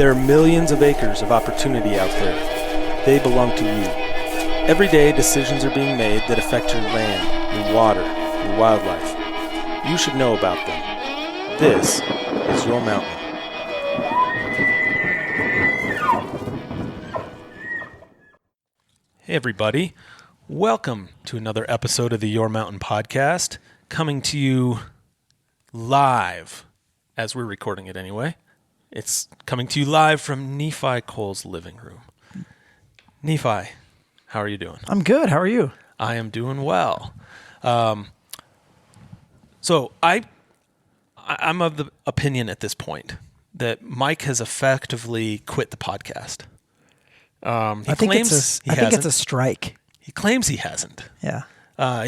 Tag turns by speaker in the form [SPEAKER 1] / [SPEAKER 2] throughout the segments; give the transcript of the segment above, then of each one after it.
[SPEAKER 1] There are millions of acres of opportunity out there. They belong to you. Every day, decisions are being made that affect your land, your water, your wildlife. You should know about them. This is Your Mountain. Hey everybody, welcome to another episode of the Your Mountain podcast, coming to you live, as we're recording it anyway. It's coming to you live from Nephi Cole's living room. Nephi, how are you doing?
[SPEAKER 2] I'm good. How are you?
[SPEAKER 1] I am doing well. So I'm of the opinion at this point that Mike has effectively quit the podcast.
[SPEAKER 2] I think it's a strike.
[SPEAKER 1] He claims he hasn't.
[SPEAKER 2] Yeah.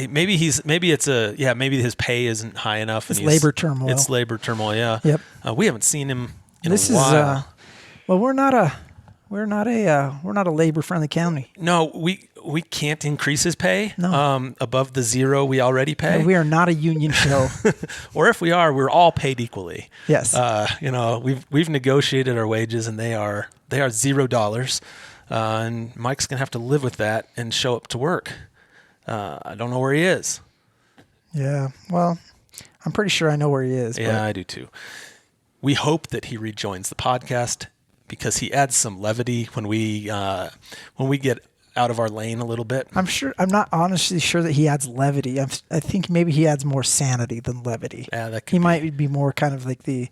[SPEAKER 1] Maybe his pay isn't high enough.
[SPEAKER 2] It's labor turmoil.
[SPEAKER 1] It's labor turmoil. Yeah.
[SPEAKER 2] Yep.
[SPEAKER 1] We haven't seen him in
[SPEAKER 2] this
[SPEAKER 1] a while.
[SPEAKER 2] Is well, we're not a labor friendly county.
[SPEAKER 1] No, we can't increase his pay.
[SPEAKER 2] No.
[SPEAKER 1] Above the zero we already pay.
[SPEAKER 2] No, we are not a union show.
[SPEAKER 1] Or if we are, we're all paid equally.
[SPEAKER 2] Yes.
[SPEAKER 1] We've negotiated our wages, and they are $0. And Mike's gonna have to live with that and show up to work. I don't know where he is.
[SPEAKER 2] Yeah. Well, I'm pretty sure I know where he is.
[SPEAKER 1] Yeah, I do too. We hope that he rejoins the podcast because he adds some levity when we get out of our lane a little bit.
[SPEAKER 2] I'm not honestly sure that he adds levity. I think maybe he adds more sanity than levity.
[SPEAKER 1] Yeah, that could
[SPEAKER 2] he might be more kind of like the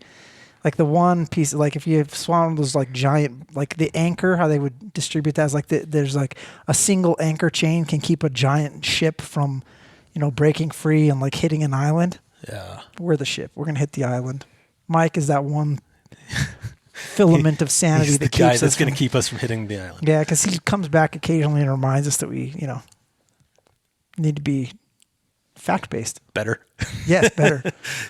[SPEAKER 2] one piece, like if you have swallowed those like giant, like the anchor, how they would distribute that as like there's like a single anchor chain can keep a giant ship from, breaking free and like hitting an island.
[SPEAKER 1] Yeah.
[SPEAKER 2] We're the ship. We're going to hit the island. Mike is that one filament of sanity
[SPEAKER 1] he's
[SPEAKER 2] that
[SPEAKER 1] the guy
[SPEAKER 2] keeps
[SPEAKER 1] that's
[SPEAKER 2] us
[SPEAKER 1] going to keep us from hitting the island.
[SPEAKER 2] Yeah, because he comes back occasionally and reminds us that we, need to be fact-based.
[SPEAKER 1] Better.
[SPEAKER 2] Yes, better.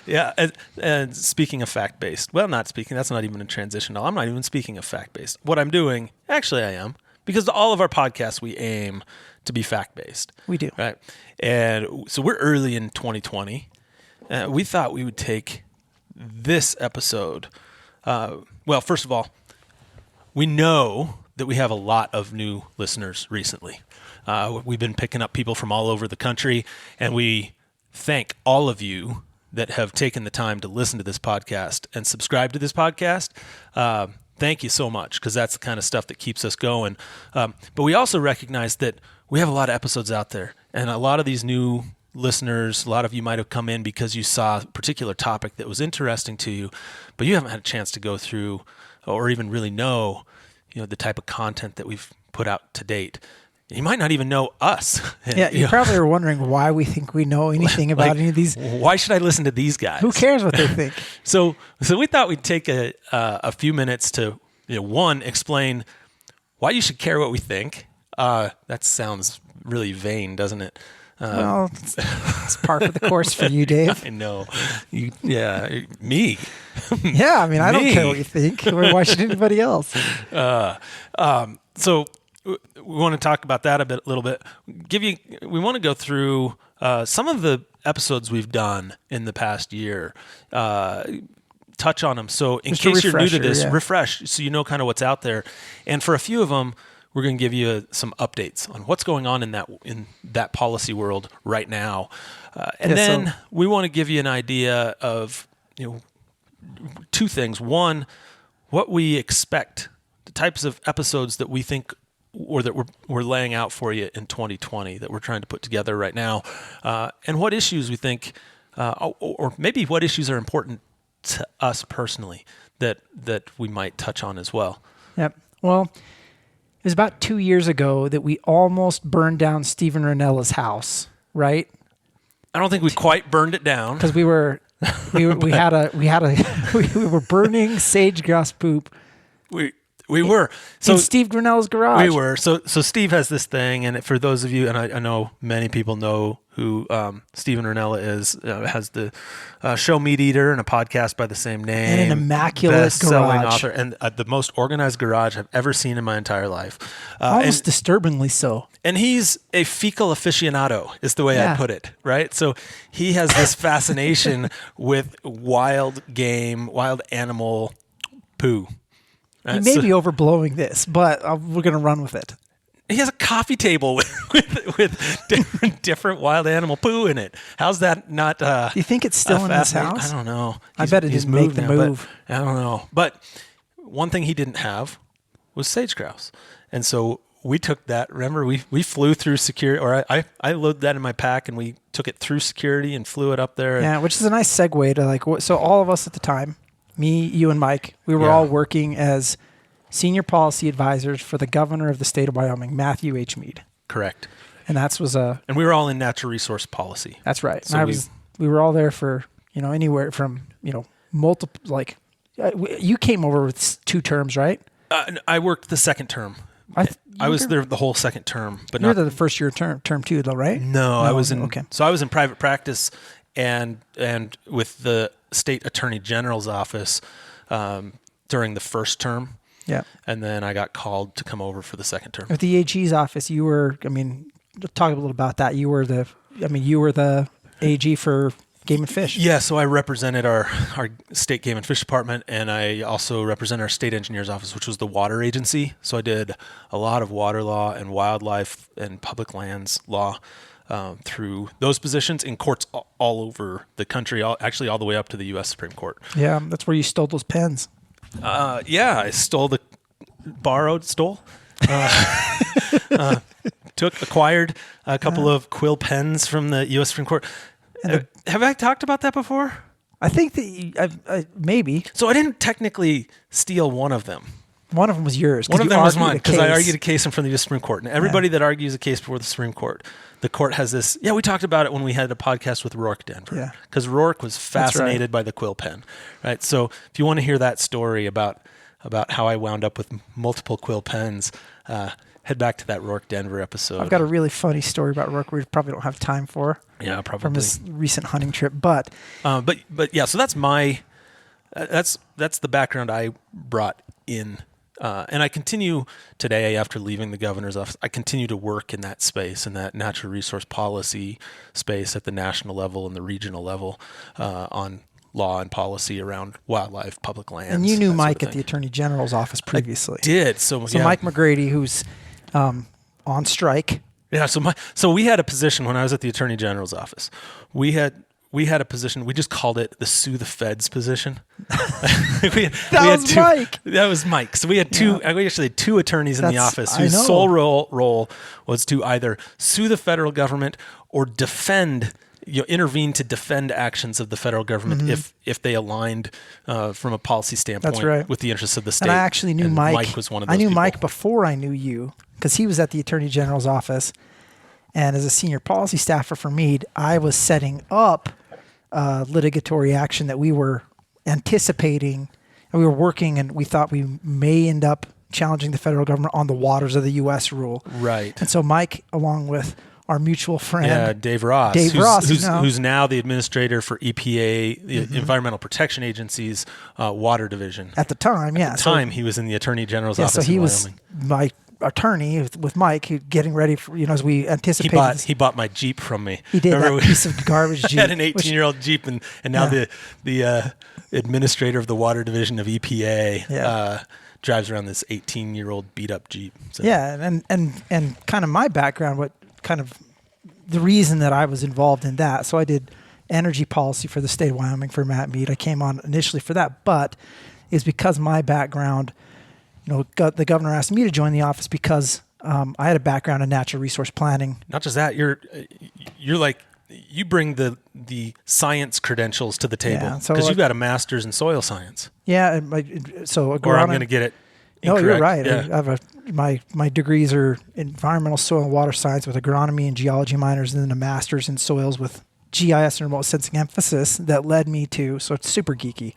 [SPEAKER 1] Yeah, and speaking of fact-based, that's not even a transition. I'm not even speaking of fact-based. What I'm doing, actually I am, because all of our podcasts we aim to be fact-based.
[SPEAKER 2] We do.
[SPEAKER 1] Right? And so we're early in 2020. We thought we would take this episode. Well, first of all, we know that we have a lot of new listeners recently. We've been picking up people from all over the country, and we thank all of you that have taken the time to listen to this podcast and subscribe to this podcast. Thank you so much, because that's the kind of stuff that keeps us going. But we also recognize that we have a lot of episodes out there, and a lot of these new listeners, a lot of you might have come in because you saw a particular topic that was interesting to you, but you haven't had a chance to go through or even really know, the type of content that we've put out to date. You might not even know us.
[SPEAKER 2] Yeah, you probably are wondering why we think we know anything about any of these.
[SPEAKER 1] Why should I listen to these guys?
[SPEAKER 2] Who cares what they think?
[SPEAKER 1] So we thought we'd take a few minutes to, one, explain why you should care what we think. That sounds really vain, doesn't it?
[SPEAKER 2] Well, it's par for the course for you, Dave.
[SPEAKER 1] I know. Me.
[SPEAKER 2] Yeah, I mean, I don't care what you think. Why should anybody else?
[SPEAKER 1] So we want to talk about that a little bit. We want to go through some of the episodes we've done in the past year. Touch on them. So in case you're new to this, refresh so you know kind of what's out there. And for a few of them, we're going to give you some updates on what's going on in that policy world right now. Then we want to give you an idea of two things. One, what we expect, the types of episodes that we think or that we're laying out for you in 2020 that we're trying to put together right now, and what issues we think, or maybe what issues are important to us personally that we might touch on as well.
[SPEAKER 2] Yep. Well, it was about 2 years ago that we almost burned down Steven Rinella's house, right?
[SPEAKER 1] I don't think we quite burned it down
[SPEAKER 2] because we were burning sage-grouse poop.
[SPEAKER 1] We were.
[SPEAKER 2] In Steve Grinnell's garage.
[SPEAKER 1] We were. So Steve has this thing, and for those of you, and I know many people know who Steven Rinella is, has the show Meat Eater and a podcast by the same name.
[SPEAKER 2] And an immaculate
[SPEAKER 1] best-selling
[SPEAKER 2] garage.
[SPEAKER 1] author, and the most organized garage I've ever seen in my entire life.
[SPEAKER 2] Almost disturbingly so.
[SPEAKER 1] And he's a fecal aficionado, is the way I put it, right? So he has this fascination with wild game, wild animal poo.
[SPEAKER 2] You may be overblowing this, but we're going to run with it.
[SPEAKER 1] He has a coffee table with different wild animal poo in it. How's that not?
[SPEAKER 2] Do you think it's still in his house?
[SPEAKER 1] I don't know.
[SPEAKER 2] I bet it didn't make the move.
[SPEAKER 1] I don't know. But one thing he didn't have was sage grouse, and so we took that. Remember, we flew through security, or I loaded that in my pack, and we took it through security and flew it up there.
[SPEAKER 2] Yeah, which is a nice segue to like. So all of us at the time, me, you, and Mike, we were all working as senior policy advisors for the governor of the state of Wyoming, Matthew H. Mead.
[SPEAKER 1] Correct.
[SPEAKER 2] And and
[SPEAKER 1] we were all in natural resource policy.
[SPEAKER 2] That's right.
[SPEAKER 1] So
[SPEAKER 2] and we were all there for anywhere from multiple like. You came over with 2 terms, right?
[SPEAKER 1] I worked the second term. I was there the whole second term, but
[SPEAKER 2] you were there the first year term too, though, right?
[SPEAKER 1] No, I was in.
[SPEAKER 2] Okay.
[SPEAKER 1] So I was in private practice, and with the state attorney general's office during the first term.
[SPEAKER 2] Yeah.
[SPEAKER 1] And then I got called to come over for the second term.
[SPEAKER 2] At the AG's office, you were. I mean, talk a little about that. You were the AG for Game and Fish.
[SPEAKER 1] Yeah, so I represented our state game and fish department, and I also represent our state engineer's office, which was the water agency. So I did a lot of water law and wildlife and public lands law through those positions in courts all over the country, actually all the way up to the U.S. Supreme Court.
[SPEAKER 2] Yeah, that's where you stole those pens.
[SPEAKER 1] Yeah, I stole, acquired a couple of quill pens from the U.S. Supreme Court. Have I talked about that before?
[SPEAKER 2] I think that maybe.
[SPEAKER 1] So I didn't technically steal one of them.
[SPEAKER 2] One of them was yours.
[SPEAKER 1] One of them was mine because I argued a case in front of the U.S. Supreme Court. And everybody that argues a case before the Supreme Court, the court has this. Yeah, we talked about it when we had a podcast with Rourke Denver.
[SPEAKER 2] Yeah.
[SPEAKER 1] Because Rourke was fascinated by the quill pen. Right. So if you want to hear that story about how I wound up with multiple quill pens, head back to that Rourke Denver episode.
[SPEAKER 2] I've got a really funny story about Rourke we probably don't have time for.
[SPEAKER 1] Yeah, probably.
[SPEAKER 2] From his recent hunting trip. But
[SPEAKER 1] yeah, so that's that's the background I brought in. And I continue today after leaving the governor's office. I continue to work in that space, in that natural resource policy space at the national level and the regional level on law and policy around wildlife, public lands.
[SPEAKER 2] And you knew Mike at the Attorney General's office previously.
[SPEAKER 1] I did. So yeah.
[SPEAKER 2] Mike McGrady, who's on strike.
[SPEAKER 1] Yeah. So we had a position when I was at the Attorney General's office. We had a position. We just called it the sue the feds position.
[SPEAKER 2] Mike.
[SPEAKER 1] That was Mike. So we had two. Yeah. We actually had 2 attorneys in the office whose sole role was to either sue the federal government or intervene to defend actions of the federal government if they aligned from a policy standpoint with the interests of the state.
[SPEAKER 2] And I actually knew Mike.
[SPEAKER 1] Mike was one of those
[SPEAKER 2] I knew
[SPEAKER 1] people.
[SPEAKER 2] Mike before I knew you because he was at the Attorney General's office. And as a senior policy staffer for Mead, I was setting up litigatory action that we were anticipating. And we were working, and we thought we may end up challenging the federal government on the waters of the U.S. rule.
[SPEAKER 1] Right.
[SPEAKER 2] And so Mike, along with our mutual friend,
[SPEAKER 1] Dave Ross, who's now the administrator for EPA, the Environmental Protection Agency's water division.
[SPEAKER 2] At the time,
[SPEAKER 1] At the time, he was in the Attorney General's office.
[SPEAKER 2] So he
[SPEAKER 1] in
[SPEAKER 2] was
[SPEAKER 1] Wyoming.
[SPEAKER 2] my attorney with Mike, getting ready for as we anticipated.
[SPEAKER 1] He bought my Jeep from me.
[SPEAKER 2] He did. Remember, that piece of garbage Jeep.
[SPEAKER 1] I had an 18-year-old Jeep, and now the administrator of the water division of EPA drives around this 18-year-old beat-up Jeep. So.
[SPEAKER 2] Yeah, and kind of my background, what kind of the reason that I was involved in that. So I did energy policy for the state of Wyoming for Matt Mead. I came on initially for that, but it's because my background. The governor asked me to join the office because I had a background in natural resource planning.
[SPEAKER 1] Not just that, you're like you bring the science credentials to the table because you've got a master's in soil science.
[SPEAKER 2] Yeah, so
[SPEAKER 1] or I'm going to get it.
[SPEAKER 2] No, you're right.
[SPEAKER 1] Yeah.
[SPEAKER 2] I have my degrees are environmental soil and water science with agronomy and geology minors, and then a master's in soils with GIS and remote sensing emphasis that led me to. So it's super geeky.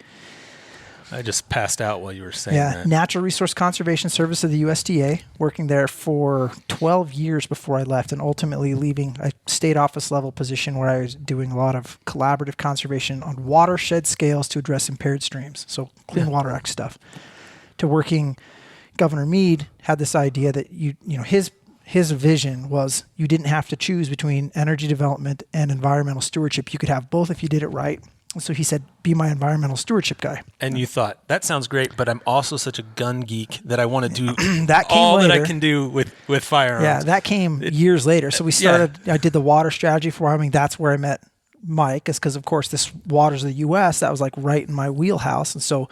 [SPEAKER 1] I just passed out while you were saying that.
[SPEAKER 2] Natural Resource Conservation Service of the USDA, working there for 12 years before I left, and ultimately leaving a state office level position where I was doing a lot of collaborative conservation on watershed scales to address impaired streams, so Clean Water Act stuff, to working. Governor Mead had this idea that his vision was you didn't have to choose between energy development and environmental stewardship. You could have both if you did it right. So he said, be my environmental stewardship guy.
[SPEAKER 1] And you thought, that sounds great, but I'm also such a gun geek that I want to do
[SPEAKER 2] That came
[SPEAKER 1] all that I
[SPEAKER 2] later.
[SPEAKER 1] can do with firearms.
[SPEAKER 2] Yeah, that came years later. So we started, I did the water strategy for Wyoming. That's where I met Mike, is because, of course, this waters of the U.S., that was like right in my wheelhouse. And so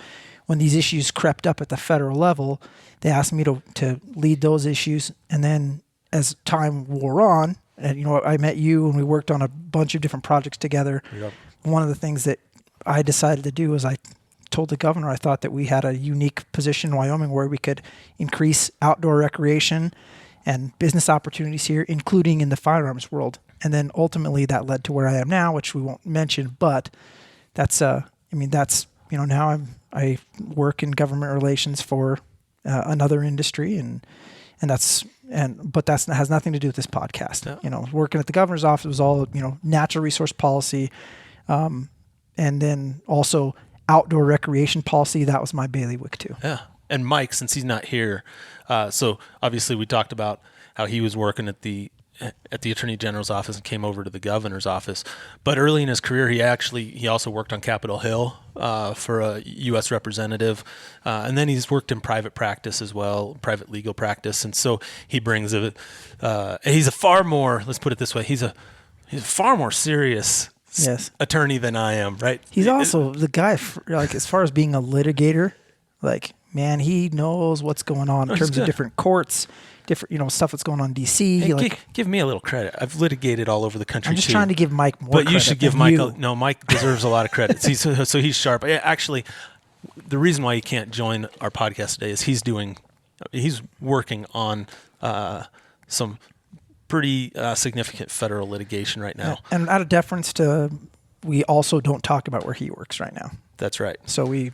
[SPEAKER 2] when these issues crept up at the federal level, they asked me to lead those issues. And then as time wore on, and, you know, I met you and we worked on a bunch of different projects together.
[SPEAKER 1] Yep.
[SPEAKER 2] One of the things that I decided to do was I told the governor I thought that we had a unique position in Wyoming where we could increase outdoor recreation and business opportunities here, including in the firearms world. And then ultimately that led to where I am now, which we won't mention, but that's, you know, now I work in government relations for another industry, but that has nothing to do with this podcast.
[SPEAKER 1] Yeah.
[SPEAKER 2] You know, working at the governor's office was all, you know, natural resource policy, and then also outdoor recreation policy. That was my bailiwick too.
[SPEAKER 1] Yeah. And Mike, since he's not here, so obviously we talked about how he was working at the Attorney General's office and came over to the governor's office. But early in his career, he also worked on Capitol Hill for a U.S. representative, and then he's worked in private practice as well, private legal practice. And so he brings he's a far more, let's put it this way, he's a far more serious attorney than I am, right?
[SPEAKER 2] He's also the guy, like, as far as being a litigator, like, man, he knows what's going on in terms of different courts, different, you know, stuff that's going on in D.C.
[SPEAKER 1] Hey, give me a little credit. I've litigated all over the country.
[SPEAKER 2] I'm just trying to give Mike more credit.
[SPEAKER 1] But you should give Mike, Mike deserves a lot of credit. So he's sharp. Actually, the reason why he can't join our podcast today is he's working on some pretty significant federal litigation right now.
[SPEAKER 2] And out of deference to, we also don't talk about where he works right now.
[SPEAKER 1] That's right.
[SPEAKER 2] So we, you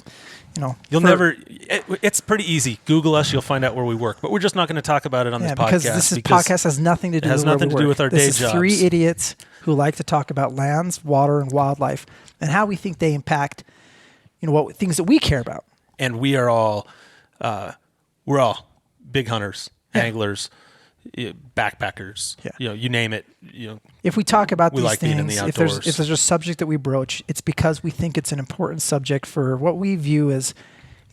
[SPEAKER 2] know,
[SPEAKER 1] it's pretty easy. Google us, you'll find out where we work. But we're just not going to talk about it on this podcast.
[SPEAKER 2] Because this podcast has nothing to do with where we work.
[SPEAKER 1] With our day jobs.
[SPEAKER 2] This is three idiots who like to talk about lands, water, and wildlife, and how we think they impact, you know, what things that we care about.
[SPEAKER 1] And we are all, we're all big hunters, anglers, backpackers, you know, you name it. You know,
[SPEAKER 2] if we talk about these
[SPEAKER 1] like being in
[SPEAKER 2] things,
[SPEAKER 1] the
[SPEAKER 2] if
[SPEAKER 1] outdoors.
[SPEAKER 2] there's a subject that we broach, it's because we think it's an important subject for what we view as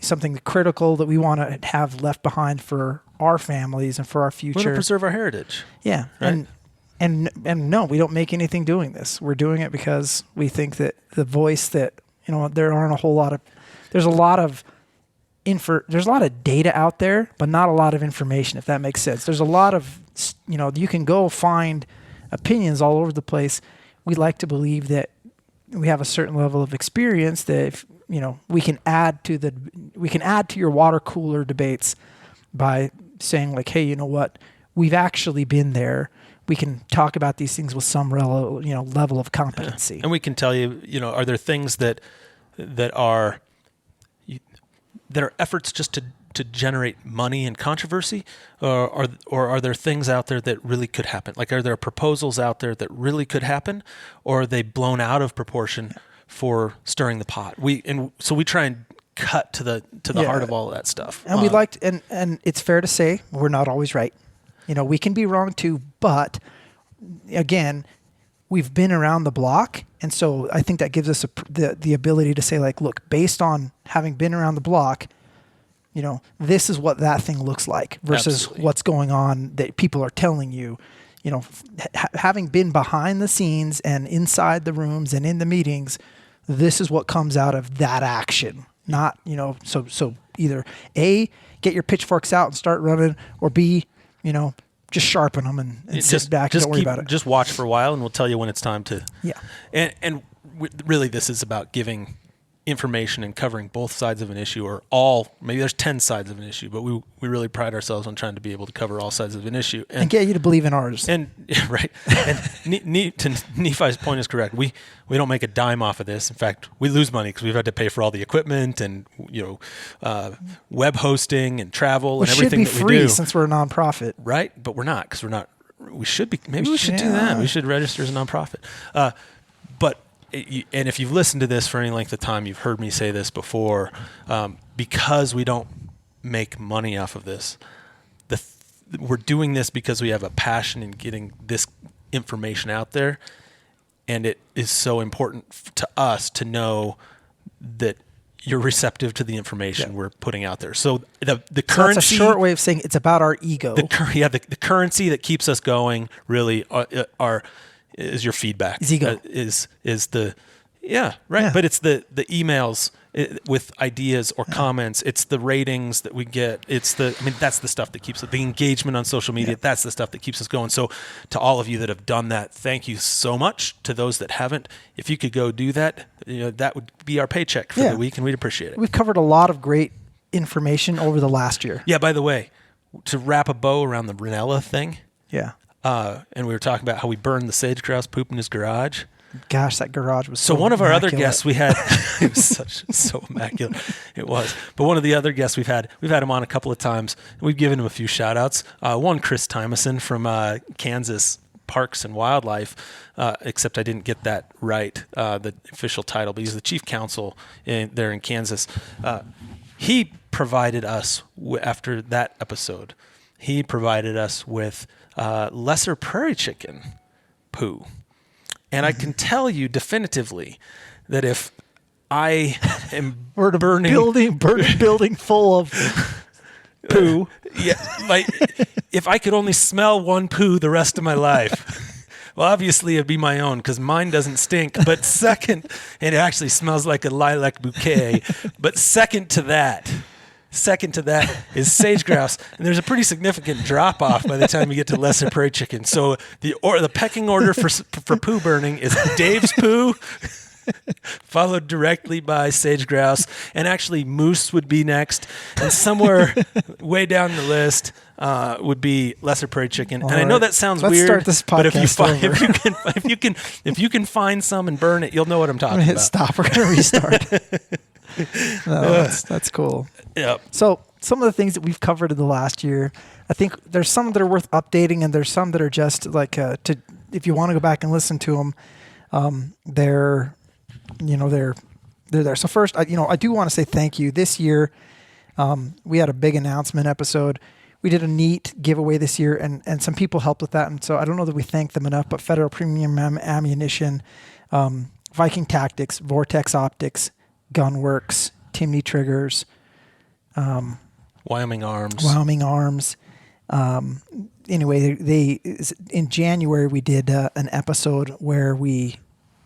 [SPEAKER 2] something critical that we want to have left behind for our families and for our future.
[SPEAKER 1] We want to preserve our heritage.
[SPEAKER 2] Yeah,
[SPEAKER 1] right?
[SPEAKER 2] and no, we don't make anything doing this. We're doing it because we think that the voice that, you know, there's a lot of data out there, but not a lot of information, if that makes sense. There's a lot of, you know, you can go find opinions all over the place. We like to believe that we have a certain level of experience that, if, you know, we can add to your water cooler debates by saying, like, hey, you know what? We've actually been there. We can talk about these things with some level of competency.
[SPEAKER 1] And we can tell you, you know, are there things that are efforts just to generate money and controversy, or are there things out there that really could happen? Like, are there proposals out there that really could happen, or are they blown out of proportion for stirring the pot? So we try and cut to the heart of all of that stuff.
[SPEAKER 2] And we liked, and it's fair to say we're not always right. You know, we can be wrong too, but again, we've been around the block. And so I think that gives us the ability to say, like, look, based on having been around the block, you know, this is what that thing looks like versus what's going on that people are telling you. You know, having been behind the scenes and inside the rooms and in the meetings, this is what comes out of that action. Not, you know, so either A, get your pitchforks out and start running, or B, you know, just sharpen them and sit back and don't worry about it.
[SPEAKER 1] Just watch for a while, and we'll tell you when it's time to.
[SPEAKER 2] Yeah.
[SPEAKER 1] And really, this is about giving information and covering both sides of an issue, or all. Maybe there's 10 sides of an issue, but we really pride ourselves on trying to be able to cover all sides of an issue
[SPEAKER 2] and get you to believe in ours.
[SPEAKER 1] And right. And to Nephi's point is correct. We don't make a dime off of this. In fact, we lose money because we've had to pay for all the equipment and, you know, web hosting and travel and everything that we do.
[SPEAKER 2] Should be free since we're a nonprofit,
[SPEAKER 1] right? But we're not, because we're not. We should be. Maybe we should do that. We should register as a nonprofit. But and if you've listened to this for any length of time, you've heard me say this before. Because we don't make money off of this, we're doing this because we have a passion in getting this information out there. and it is so important to us to know that you're receptive to the information we're putting out there. So the currency,
[SPEAKER 2] that's a short way of saying it's about our ego.
[SPEAKER 1] the currency that keeps us going really is your feedback.
[SPEAKER 2] Is ego.
[SPEAKER 1] Is the right.
[SPEAKER 2] Yeah.
[SPEAKER 1] But it's the emails with ideas or comments. It's the ratings that we get. That's the stuff that keeps the engagement on social media.
[SPEAKER 2] Yeah.
[SPEAKER 1] That's the stuff that keeps us going. So to all of you that have done that, thank you so much. To those that haven't, if you could go do that, that would be our paycheck for the week, and we'd appreciate it.
[SPEAKER 2] We've covered a lot of great information over the last year.
[SPEAKER 1] Yeah, by the way, to wrap a bow around the Rinella thing,
[SPEAKER 2] Yeah.
[SPEAKER 1] and we were talking about how we burned the sage grouse poop in his garage.
[SPEAKER 2] Gosh, that garage was
[SPEAKER 1] So one of our other
[SPEAKER 2] immaculate.
[SPEAKER 1] guests we had, it was so immaculate. It was. But one of the other guests we've had him on a couple of times. We've given him a few shout outs. One, Chris Tymason from Kansas Parks and Wildlife, except I didn't get that right, the official title, but he's the chief counsel there in Kansas. He provided us, after that episode, he provided us with lesser prairie chicken poo. And I can tell you definitively that if I am burning
[SPEAKER 2] building full of poo,
[SPEAKER 1] if I could only smell one poo the rest of my life, well, obviously it'd be my own because mine doesn't stink. But second, and it actually smells like a lilac bouquet. But second to that is sage grouse, and there's a pretty significant drop off by the time you get to lesser prairie chicken. So the pecking order for poo burning is Dave's poo, followed directly by sage grouse, and actually moose would be next, and somewhere way down the list would be lesser prairie chicken.
[SPEAKER 2] All
[SPEAKER 1] and I know
[SPEAKER 2] right.
[SPEAKER 1] that sounds
[SPEAKER 2] Let's
[SPEAKER 1] weird,
[SPEAKER 2] start this
[SPEAKER 1] but if
[SPEAKER 2] podcast
[SPEAKER 1] you can find some and burn it, you'll know what I'm
[SPEAKER 2] I'm
[SPEAKER 1] talking
[SPEAKER 2] gonna hit
[SPEAKER 1] about.
[SPEAKER 2] stop. We're gonna restart. No, that's cool.
[SPEAKER 1] Yep.
[SPEAKER 2] So some of the things that we've covered in the last year, I think there's some that are worth updating, and there's some that are just like if you want to go back and listen to them, they're there. So first, I do want to say thank you. This year, we had a big announcement episode. We did a neat giveaway this year, and some people helped with that. And so I don't know that we thanked them enough, but Federal Premium Ammunition, Viking Tactics, Vortex Optics, Gunworks, Timney Triggers,
[SPEAKER 1] Wyoming Arms.
[SPEAKER 2] Anyway, they in January we did an episode where we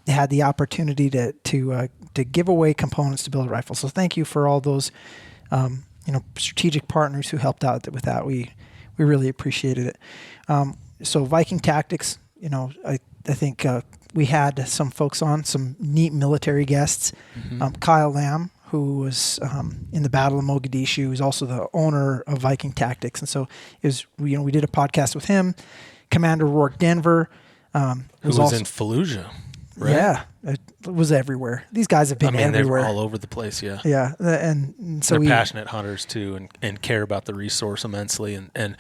[SPEAKER 2] had the opportunity to give away components to build a rifle. So thank you for all those strategic partners who helped out with that. We really appreciated it. So Viking Tactics, I think we had some folks on, some neat military guests.
[SPEAKER 1] Mm-hmm.
[SPEAKER 2] Kyle Lamb, who was in the Battle of Mogadishu, is also the owner of Viking Tactics, and so we did a podcast with him. Commander Rourke Denver,
[SPEAKER 1] who was
[SPEAKER 2] also
[SPEAKER 1] in Fallujah, right?
[SPEAKER 2] Yeah, it was everywhere. These guys have been everywhere.
[SPEAKER 1] They're all over the place. Yeah,
[SPEAKER 2] yeah, and so
[SPEAKER 1] they're passionate hunters too, and care about the resource immensely, and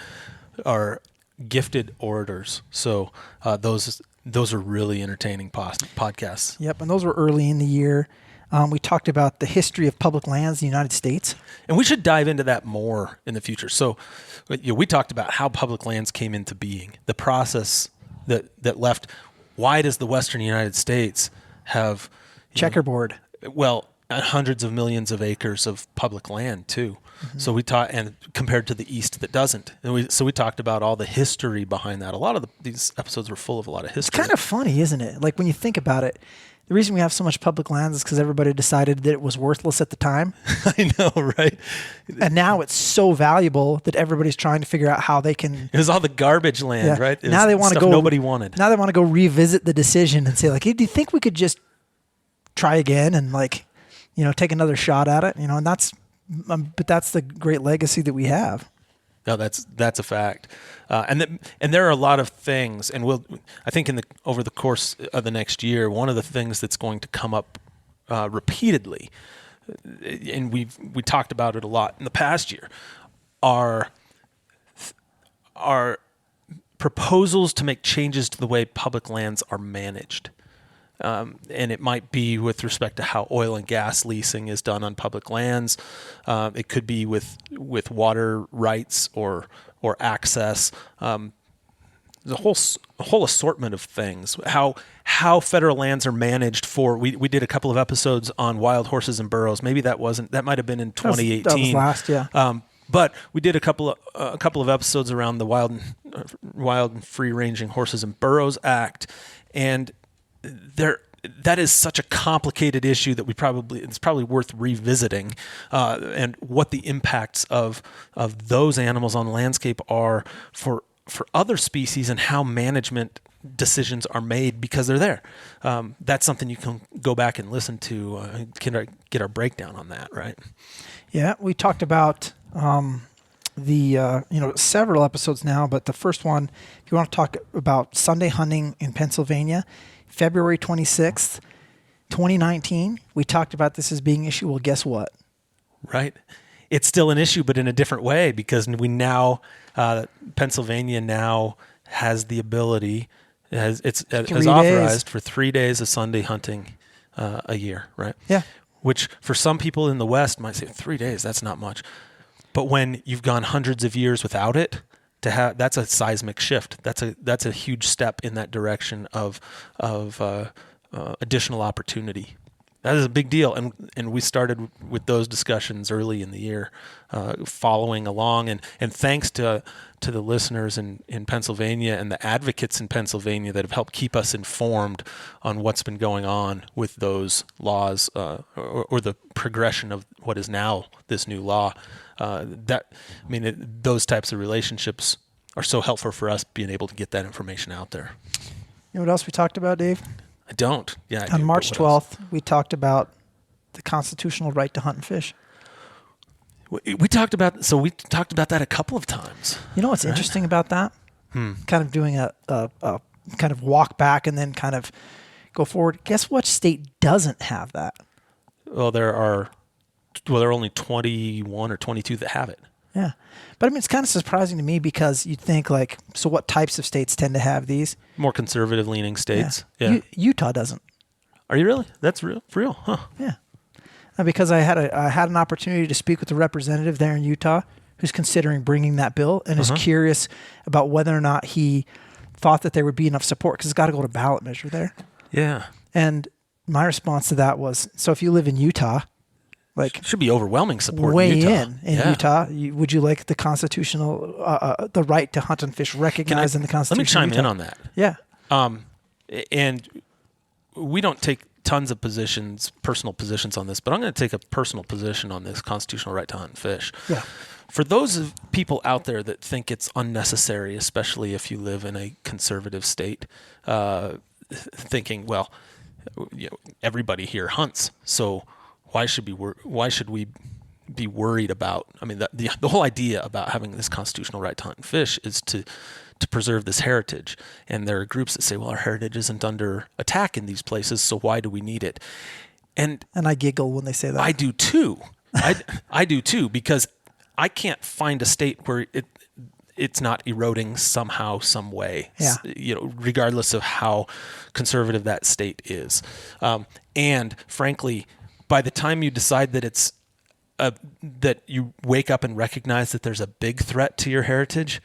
[SPEAKER 1] are gifted orators. So those are really entertaining podcasts.
[SPEAKER 2] Yep, and those were early in the year. We talked about the history of public lands in the United States.
[SPEAKER 1] And we should dive into that more in the future. So we talked about how public lands came into being, the process that left. Why does the Western United States have
[SPEAKER 2] Checkerboard?
[SPEAKER 1] Hundreds of millions of acres of public land too.
[SPEAKER 2] Mm-hmm.
[SPEAKER 1] So we talked, and compared to the East that doesn't. And we talked about all the history behind that. A lot of these episodes were full of a lot of history.
[SPEAKER 2] It's kind of funny, isn't it? Like when you think about it, the reason we have so much public lands is because everybody decided that it was worthless at the time.
[SPEAKER 1] I know, right?
[SPEAKER 2] And now it's so valuable that everybody's trying to figure out how they can.
[SPEAKER 1] It was all the garbage land, right? It
[SPEAKER 2] Now
[SPEAKER 1] was
[SPEAKER 2] they want to
[SPEAKER 1] stuff
[SPEAKER 2] go.
[SPEAKER 1] nobody wanted.
[SPEAKER 2] Now they want to go revisit the decision and say, like, hey, do you think we could just try again and take another shot at it? And that's the great legacy that we have.
[SPEAKER 1] No, that's a fact, and there are a lot of things, and I think over the course of the next year, one of the things that's going to come up repeatedly, and we talked about it a lot in the past year, are proposals to make changes to the way public lands are managed. And it might be with respect to how oil and gas leasing is done on public lands. It could be with water rights or access. there's a whole assortment of things. How federal lands are managed for. We did a couple of episodes on wild horses and burros. Maybe that might have been in 2018.
[SPEAKER 2] That was last, yeah.
[SPEAKER 1] But we did a couple of episodes around the Wild and Free Ranging Horses and Burros Act, and that is such a complicated issue that it's probably worth revisiting, and what the impacts of those animals on the landscape are for other species and how management decisions are made because they're there. That's something you can go back and listen to, get our breakdown on that, right?
[SPEAKER 2] Yeah, we talked about several episodes now, but the first one, if you want to talk about Sunday hunting in Pennsylvania, February 26th, 2019, we talked about this as being an issue. Well, guess what?
[SPEAKER 1] Right. It's still an issue, but in a different way, because we now, Pennsylvania now has the ability, has authorized for 3 days of Sunday hunting a year, right?
[SPEAKER 2] Yeah.
[SPEAKER 1] Which for some people in the West might say 3 days, that's not much. But when you've gone hundreds of years without it, that's a seismic shift. That's a huge step in that direction of additional opportunity. That is a big deal, and we started with those discussions early in the year, following along, and thanks to the listeners in Pennsylvania and the advocates in Pennsylvania that have helped keep us informed on what's been going on with those laws, or the progression of what is now this new law. Those types of relationships are so helpful for us being able to get that information out there.
[SPEAKER 2] You know what else we talked about, Dave?
[SPEAKER 1] I don't. Yeah.
[SPEAKER 2] On March 12th, we talked about the constitutional right to hunt and fish.
[SPEAKER 1] We talked about that a couple of times.
[SPEAKER 2] You know what's interesting about that? Kind of doing a kind of walk back and then kind of go forward. Guess what state doesn't have that?
[SPEAKER 1] Well, there are only 21 or 22 that have it.
[SPEAKER 2] Yeah. But it's kind of surprising to me because you'd think so what types of states tend to have these?
[SPEAKER 1] More conservative leaning states. Yeah.
[SPEAKER 2] Utah doesn't.
[SPEAKER 1] Are you really? That's real? For real? Huh.
[SPEAKER 2] Yeah. Because I had an opportunity to speak with a representative there in Utah who's considering bringing that bill and is curious about whether or not he thought that there would be enough support because it's got to go to ballot measure there.
[SPEAKER 1] Yeah.
[SPEAKER 2] And my response to that was, so if you live in Utah,
[SPEAKER 1] should be overwhelming support.
[SPEAKER 2] Weigh
[SPEAKER 1] in
[SPEAKER 2] Utah. Would you like the constitutional, the right to hunt and fish recognized in the Constitution?
[SPEAKER 1] Let me chime in on that.
[SPEAKER 2] Yeah.
[SPEAKER 1] And we don't take tons of personal positions on this, but I'm going to take a personal position on this constitutional right to hunt and fish.
[SPEAKER 2] Yeah.
[SPEAKER 1] For those of people out there that think it's unnecessary, especially if you live in a conservative state, thinking, well, everybody here hunts, so why should we be worried about? The whole idea about having this constitutional right to hunt and fish is to preserve this heritage. And there are groups that say, well, our heritage isn't under attack in these places, so why do we need it? And
[SPEAKER 2] I giggle when they say that.
[SPEAKER 1] I do too. I do too, because I can't find a state where it's not eroding somehow, some way.
[SPEAKER 2] Yeah.
[SPEAKER 1] Regardless of how conservative that state is. And frankly, by the time you decide that that you wake up and recognize that there's a big threat to your heritage,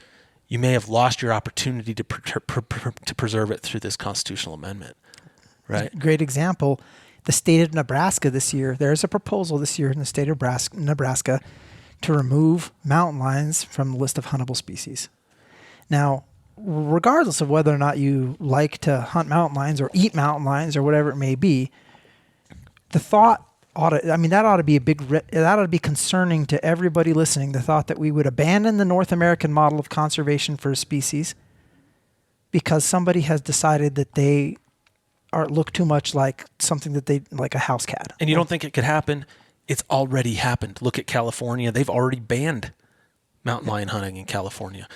[SPEAKER 1] you may have lost your opportunity to preserve it through this constitutional amendment. Right.
[SPEAKER 2] Great example. The state of Nebraska this year, there's a proposal this year in the state of Nebraska to remove mountain lions from the list of huntable species. Now, regardless of whether or not you like to hunt mountain lions or eat mountain lions or whatever it may be, the thought that ought to be concerning to everybody listening, the thought that we would abandon the North American model of conservation for a species because somebody has decided that they look too much like something like a house cat.
[SPEAKER 1] And you don't think it could happen? It's already happened. Look at California. They've already banned mountain lion hunting in California.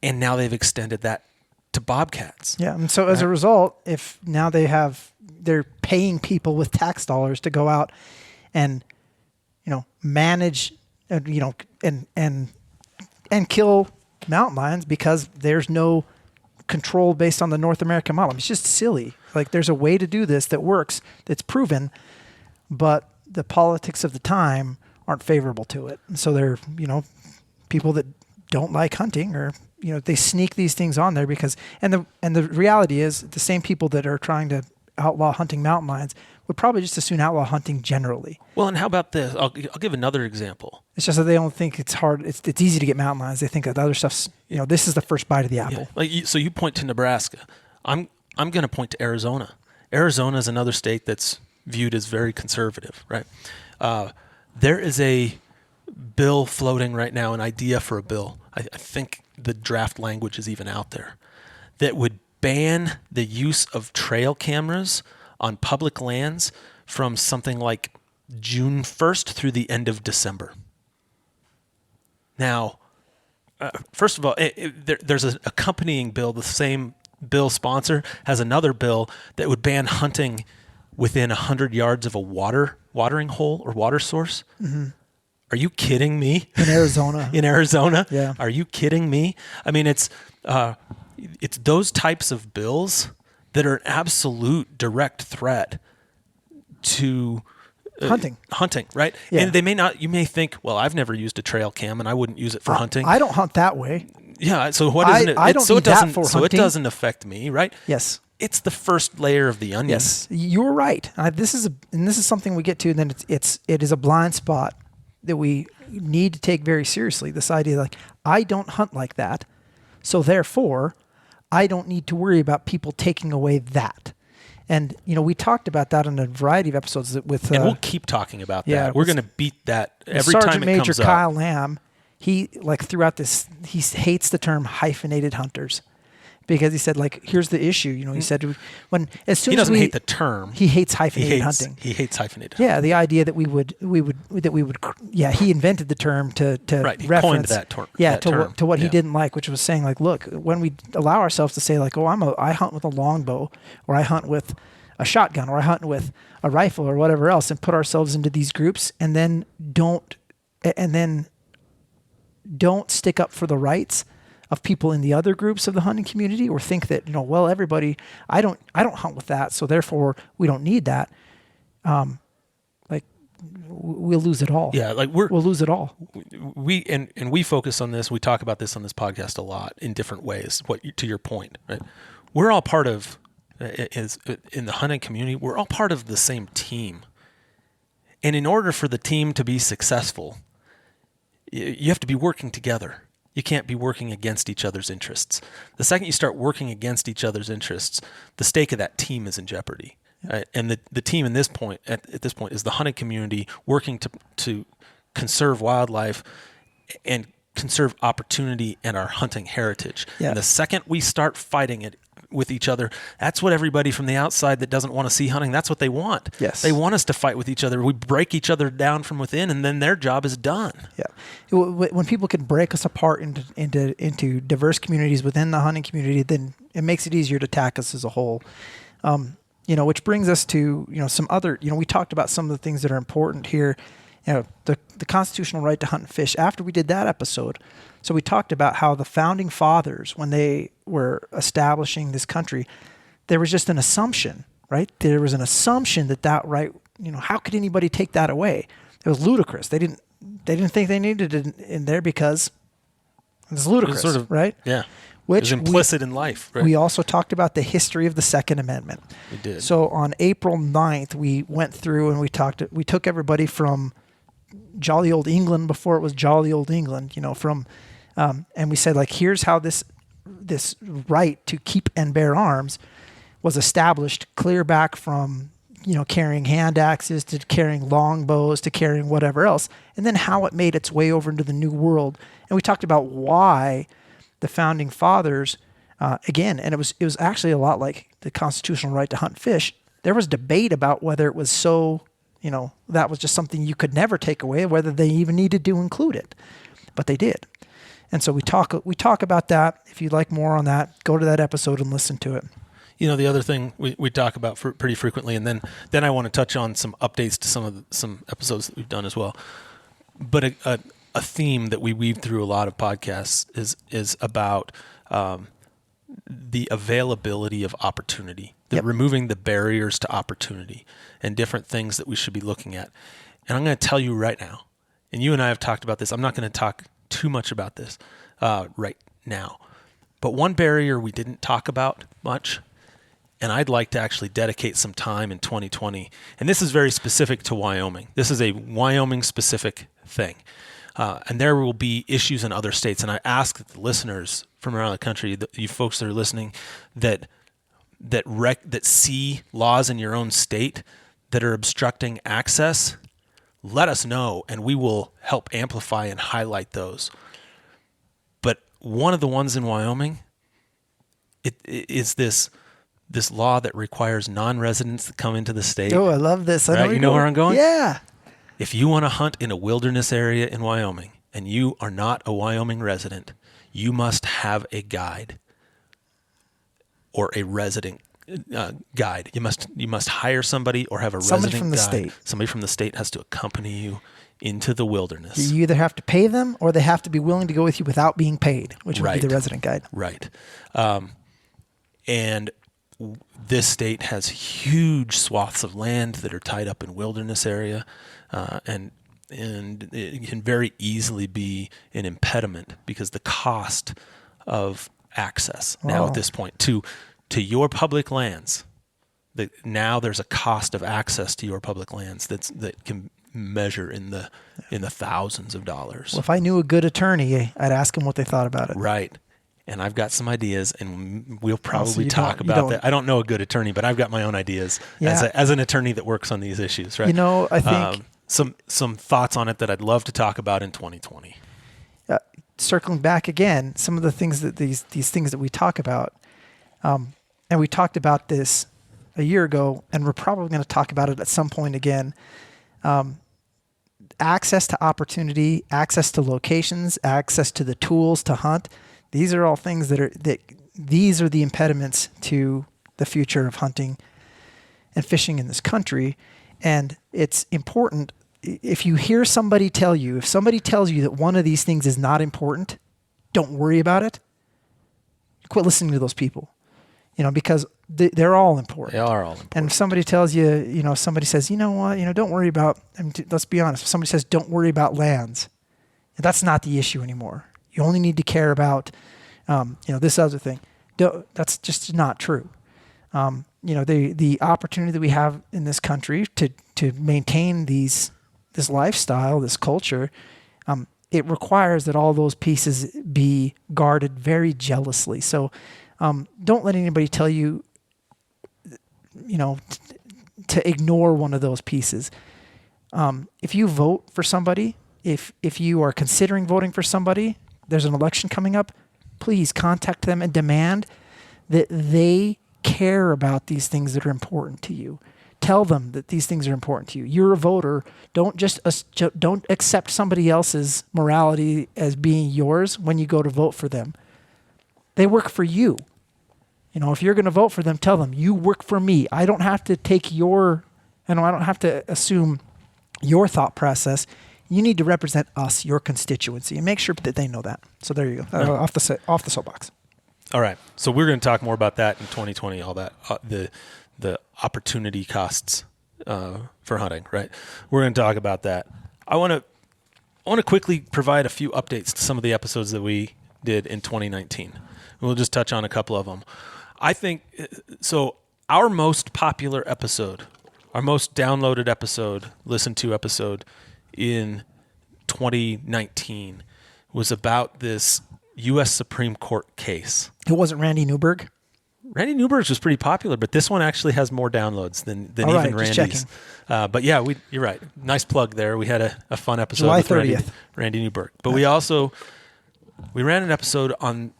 [SPEAKER 1] And now they've extended that to bobcats.
[SPEAKER 2] Yeah. And so as a result, if now they're paying people with tax dollars to go out and, manage, and kill mountain lions because there's no control based on the North American model. It's just silly. There's a way to do this that works, that's proven, but the politics of the time aren't favorable to it. And so they're, people that don't like hunting or, they sneak these things on there because, and the reality is the same people that are trying to outlaw hunting mountain lions would probably just as soon outlaw hunting generally.
[SPEAKER 1] Well, and how about this? I'll give another example.
[SPEAKER 2] It's just that they don't think it's hard. It's easy to get mountain lions. They think that the other stuff's, this is the first bite of the apple.
[SPEAKER 1] Yeah. So you point to Nebraska. I'm going to point to Arizona. Arizona is another state that's viewed as very conservative, right? There is a bill floating right now, an idea for a bill. I think the draft language is even out there that would ban the use of trail cameras on public lands from something like June 1st through the end of December. Now, first of all, there's an accompanying bill. The same bill sponsor has another bill that would ban hunting within 100 yards of a watering hole or water source. Mm-hmm. Are you kidding me?
[SPEAKER 2] In Arizona.
[SPEAKER 1] In Arizona?
[SPEAKER 2] Yeah.
[SPEAKER 1] Are you kidding me? I mean, it's those types of bills that are an absolute direct threat to
[SPEAKER 2] hunting,
[SPEAKER 1] right?
[SPEAKER 2] Yeah.
[SPEAKER 1] And they may not. You may think, well, I've never used a trail cam, and I wouldn't use it for hunting.
[SPEAKER 2] I don't hunt that way.
[SPEAKER 1] Yeah. So what isn't it?
[SPEAKER 2] I don't need that for
[SPEAKER 1] so
[SPEAKER 2] hunting.
[SPEAKER 1] it doesn't affect me, right?
[SPEAKER 2] Yes.
[SPEAKER 1] It's the first layer of the onion.
[SPEAKER 2] Yes, you're right. This is something we get to, and then it is a blind spot that we need to take very seriously. This idea, like, I don't hunt like that, so therefore, I don't need to worry about people taking away that. And we talked about that in a variety of episodes with.
[SPEAKER 1] And we'll keep talking about that.
[SPEAKER 2] Yeah,
[SPEAKER 1] we're going to beat that every
[SPEAKER 2] Sergeant
[SPEAKER 1] time it
[SPEAKER 2] Major
[SPEAKER 1] comes
[SPEAKER 2] Kyle
[SPEAKER 1] up.
[SPEAKER 2] Lamb, he throughout this, he hates the term hyphenated hunters. Because he said, like, here's the issue. He said as soon
[SPEAKER 1] He
[SPEAKER 2] as
[SPEAKER 1] doesn't hate the term.
[SPEAKER 2] He hates hyphenated hunting.
[SPEAKER 1] He hates hyphenated.
[SPEAKER 2] Yeah, the idea that we would. Yeah, he invented the term to
[SPEAKER 1] right. He
[SPEAKER 2] reference.
[SPEAKER 1] coined that term.
[SPEAKER 2] Yeah,
[SPEAKER 1] that term.
[SPEAKER 2] to what he
[SPEAKER 1] Yeah.
[SPEAKER 2] didn't like, which was saying, like, look, when we allow ourselves to say, like, oh, I hunt with a longbow, or I hunt with a shotgun, or I hunt with a rifle, or whatever else, and put ourselves into these groups, and then don't stick up for the rights of people in the other groups of the hunting community, or think that, well, everybody, I don't hunt with that, so therefore we don't need that. We'll lose it all.
[SPEAKER 1] Yeah, like
[SPEAKER 2] we'll lose it all.
[SPEAKER 1] We focus on this. We talk about this on this podcast a lot in different ways. To your point, right? We're all part of in the hunting community. We're all part of the same team, and in order for the team to be successful, you have to be working together. You can't be working against each other's interests. The second you start working against each other's interests, the stake of that team is in jeopardy. Right? And the team at this point is the hunting community working to conserve wildlife and conserve opportunity and our hunting heritage.
[SPEAKER 2] Yeah.
[SPEAKER 1] And the second we start fighting it with each other, that's what everybody from the outside that doesn't want to see hunting, that's what they want.
[SPEAKER 2] Yes.
[SPEAKER 1] They want us to fight with each other. We break each other down from within, and then their job is done.
[SPEAKER 2] Yeah. When people can break us apart into diverse communities within the hunting community, then it makes it easier to attack us as a whole. Which brings us to, some other, we talked about some of the things that are important here. The constitutional right to hunt and fish. After we did that episode, so we talked about how the founding fathers, when they were establishing this country, there was just an assumption, right? There was an assumption that right, how could anybody take that away? It was ludicrous. They didn't think they needed it in there because it's ludicrous,
[SPEAKER 1] Sort of,
[SPEAKER 2] right?
[SPEAKER 1] Yeah.
[SPEAKER 2] Which
[SPEAKER 1] it was implicit in life. Right?
[SPEAKER 2] We also talked about the history of the Second Amendment.
[SPEAKER 1] We did.
[SPEAKER 2] So on April 9th, we went through and we took everybody from jolly old England before it was jolly old England, and we said, like, here's how this right to keep and bear arms was established, clear back from, carrying hand axes to carrying longbows to carrying whatever else, and then how it made its way over into the New World. And we talked about why the founding fathers, again, and it was actually a lot like the constitutional right to hunt and fish. There was debate about whether it was so, that was just something you could never take away, whether they even needed to include it, but they did. And so we talk about that. If you'd like more on that, go to that episode and listen to it.
[SPEAKER 1] The other thing we talk about pretty frequently, and then I want to touch on some updates to some episodes that we've done as well. But a theme that we weave through a lot of podcasts is about the availability of opportunity, removing the barriers to opportunity, and different things that we should be looking at. And I'm going to tell you right now, and you and I have talked about this. I'm not going to talk too much about this right now, But one barrier we didn't talk about much, and I'd like to actually dedicate some time in 2020, and this is very specific to Wyoming. This is a Wyoming-specific thing. And there will be issues in other states. And I ask that the listeners from around the country, you folks that are listening, that see laws in your own state that are obstructing access, let us know, and we will help amplify and highlight those. But one of the ones in Wyoming, it is this law that requires non-residents to come into the state.
[SPEAKER 2] Oh, I love this.
[SPEAKER 1] Right? You know where I'm going?
[SPEAKER 2] Yeah.
[SPEAKER 1] If you want to hunt in a wilderness area in Wyoming and you are not a Wyoming resident, you must have a guide or a resident guide. You must hire somebody or have
[SPEAKER 2] Somebody
[SPEAKER 1] resident
[SPEAKER 2] from the
[SPEAKER 1] guide.
[SPEAKER 2] state.
[SPEAKER 1] Somebody from the state has to accompany you into the wilderness.
[SPEAKER 2] You either have to pay them or they have to be willing to go with you without being paid, which would be the resident guide.
[SPEAKER 1] Right. And this state has huge swaths of land that are tied up in wilderness area, and it can very easily be an impediment because the cost of access now at this point to your public lands, now there's a cost of access to your public lands that can measure in the thousands of dollars.
[SPEAKER 2] Well, if I knew a good attorney, I'd ask them what they thought about it.
[SPEAKER 1] Right. And I've got some ideas, and we'll probably talk about that. I don't know a good attorney, but I've got my own ideas as an attorney that works on these issues. Right?
[SPEAKER 2] I think
[SPEAKER 1] some thoughts on it that I'd love to talk about in 2020.
[SPEAKER 2] Circling back again, some of the things that these things that we talk about, and we talked about this a year ago, and we're probably going to talk about it at some point again. Access to opportunity, access to locations, access to the tools to hunt. These are all things these are the impediments to the future of hunting and fishing in this country. And it's important, if somebody tells you that one of these things is not important, don't worry about it. Quit listening to those people, because they're all important.
[SPEAKER 1] They are all important.
[SPEAKER 2] And if somebody tells you, somebody says, don't worry about, let's be honest. If somebody says, don't worry about lands, that's not the issue anymore. You only need to care about, this other thing. That's just not true. The opportunity that we have in this country to maintain this lifestyle, this culture, it requires that all those pieces be guarded very jealously. So don't let anybody tell you, to ignore one of those pieces. If you vote for somebody, if you are considering voting for somebody, there's an election coming up, please contact them and demand that they care about these things that are important to you. Tell them that these things are important to you. You're a voter. Don't accept somebody else's morality as being yours when you go to vote for them. They work for you. If you're going to vote for them, tell them, you work for me. I don't have to take I don't have to assume your thought process. You need to represent us, your constituency, and make sure that they know that. So there you go. Off the soapbox.
[SPEAKER 1] All right. So we're going to talk more about that in 2020. All that the opportunity costs for hunting. Right. We're going to talk about that. I want to quickly provide a few updates to some of the episodes that we did in 2019. We'll just touch on a couple of them. I think so. Our most popular episode, our most downloaded episode, listened to episode in 2019 was about this U.S. Supreme Court case.
[SPEAKER 2] It wasn't Randy Newberg?
[SPEAKER 1] Randy Newberg's was pretty popular, but this one actually has more downloads than even Randy's. But yeah, you're right. Nice plug there. We had a fun episode
[SPEAKER 2] July
[SPEAKER 1] with
[SPEAKER 2] 30th.
[SPEAKER 1] Randy Newberg. But we ran an episode on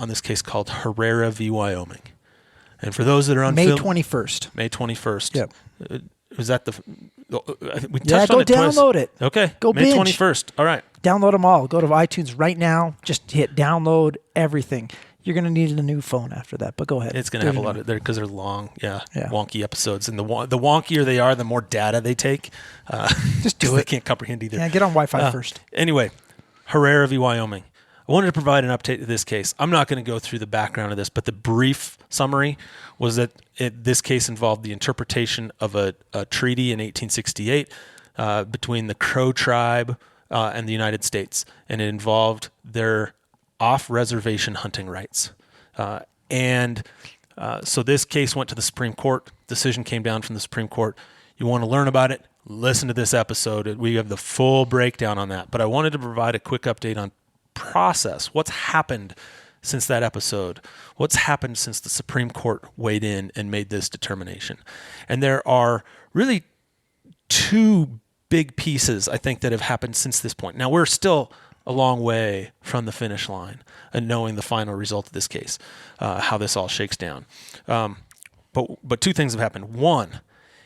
[SPEAKER 1] this case called Herrera v. Wyoming. And for those that are on
[SPEAKER 2] May 21st.
[SPEAKER 1] May 21st.
[SPEAKER 2] Yep.
[SPEAKER 1] Was that we touched on it twice.
[SPEAKER 2] Download it.
[SPEAKER 1] Okay.
[SPEAKER 2] Go
[SPEAKER 1] May
[SPEAKER 2] binge.
[SPEAKER 1] 21st. All right.
[SPEAKER 2] Download them all. Go to iTunes right now. Just hit download everything. You're going to need a new phone after that, but go ahead.
[SPEAKER 1] It's going to have a lot of there because they're long, wonky episodes. And the wonkier they are, the more data they take.
[SPEAKER 2] Just do it.
[SPEAKER 1] They can't comprehend either.
[SPEAKER 2] Yeah, get on Wi-Fi first.
[SPEAKER 1] Anyway, Herrera v. Wyoming. I wanted to provide an update to this case. I'm not going to go through the background of this, but the brief summary was that this case involved the interpretation of a treaty in 1868 between the Crow tribe and the United States, and it involved their off-reservation hunting rights. So this case went to the Supreme Court. Decision came down from the Supreme Court. You want to learn about it? Listen to this episode. We have the full breakdown on that. But I wanted to provide a quick update on process. What's happened since that episode? What's happened since the Supreme Court weighed in and made this determination? And there are really two big pieces, I think, that have happened since this point. Now, we're still a long way from the finish line and knowing the final result of this case, how this all shakes down. But two things have happened. One,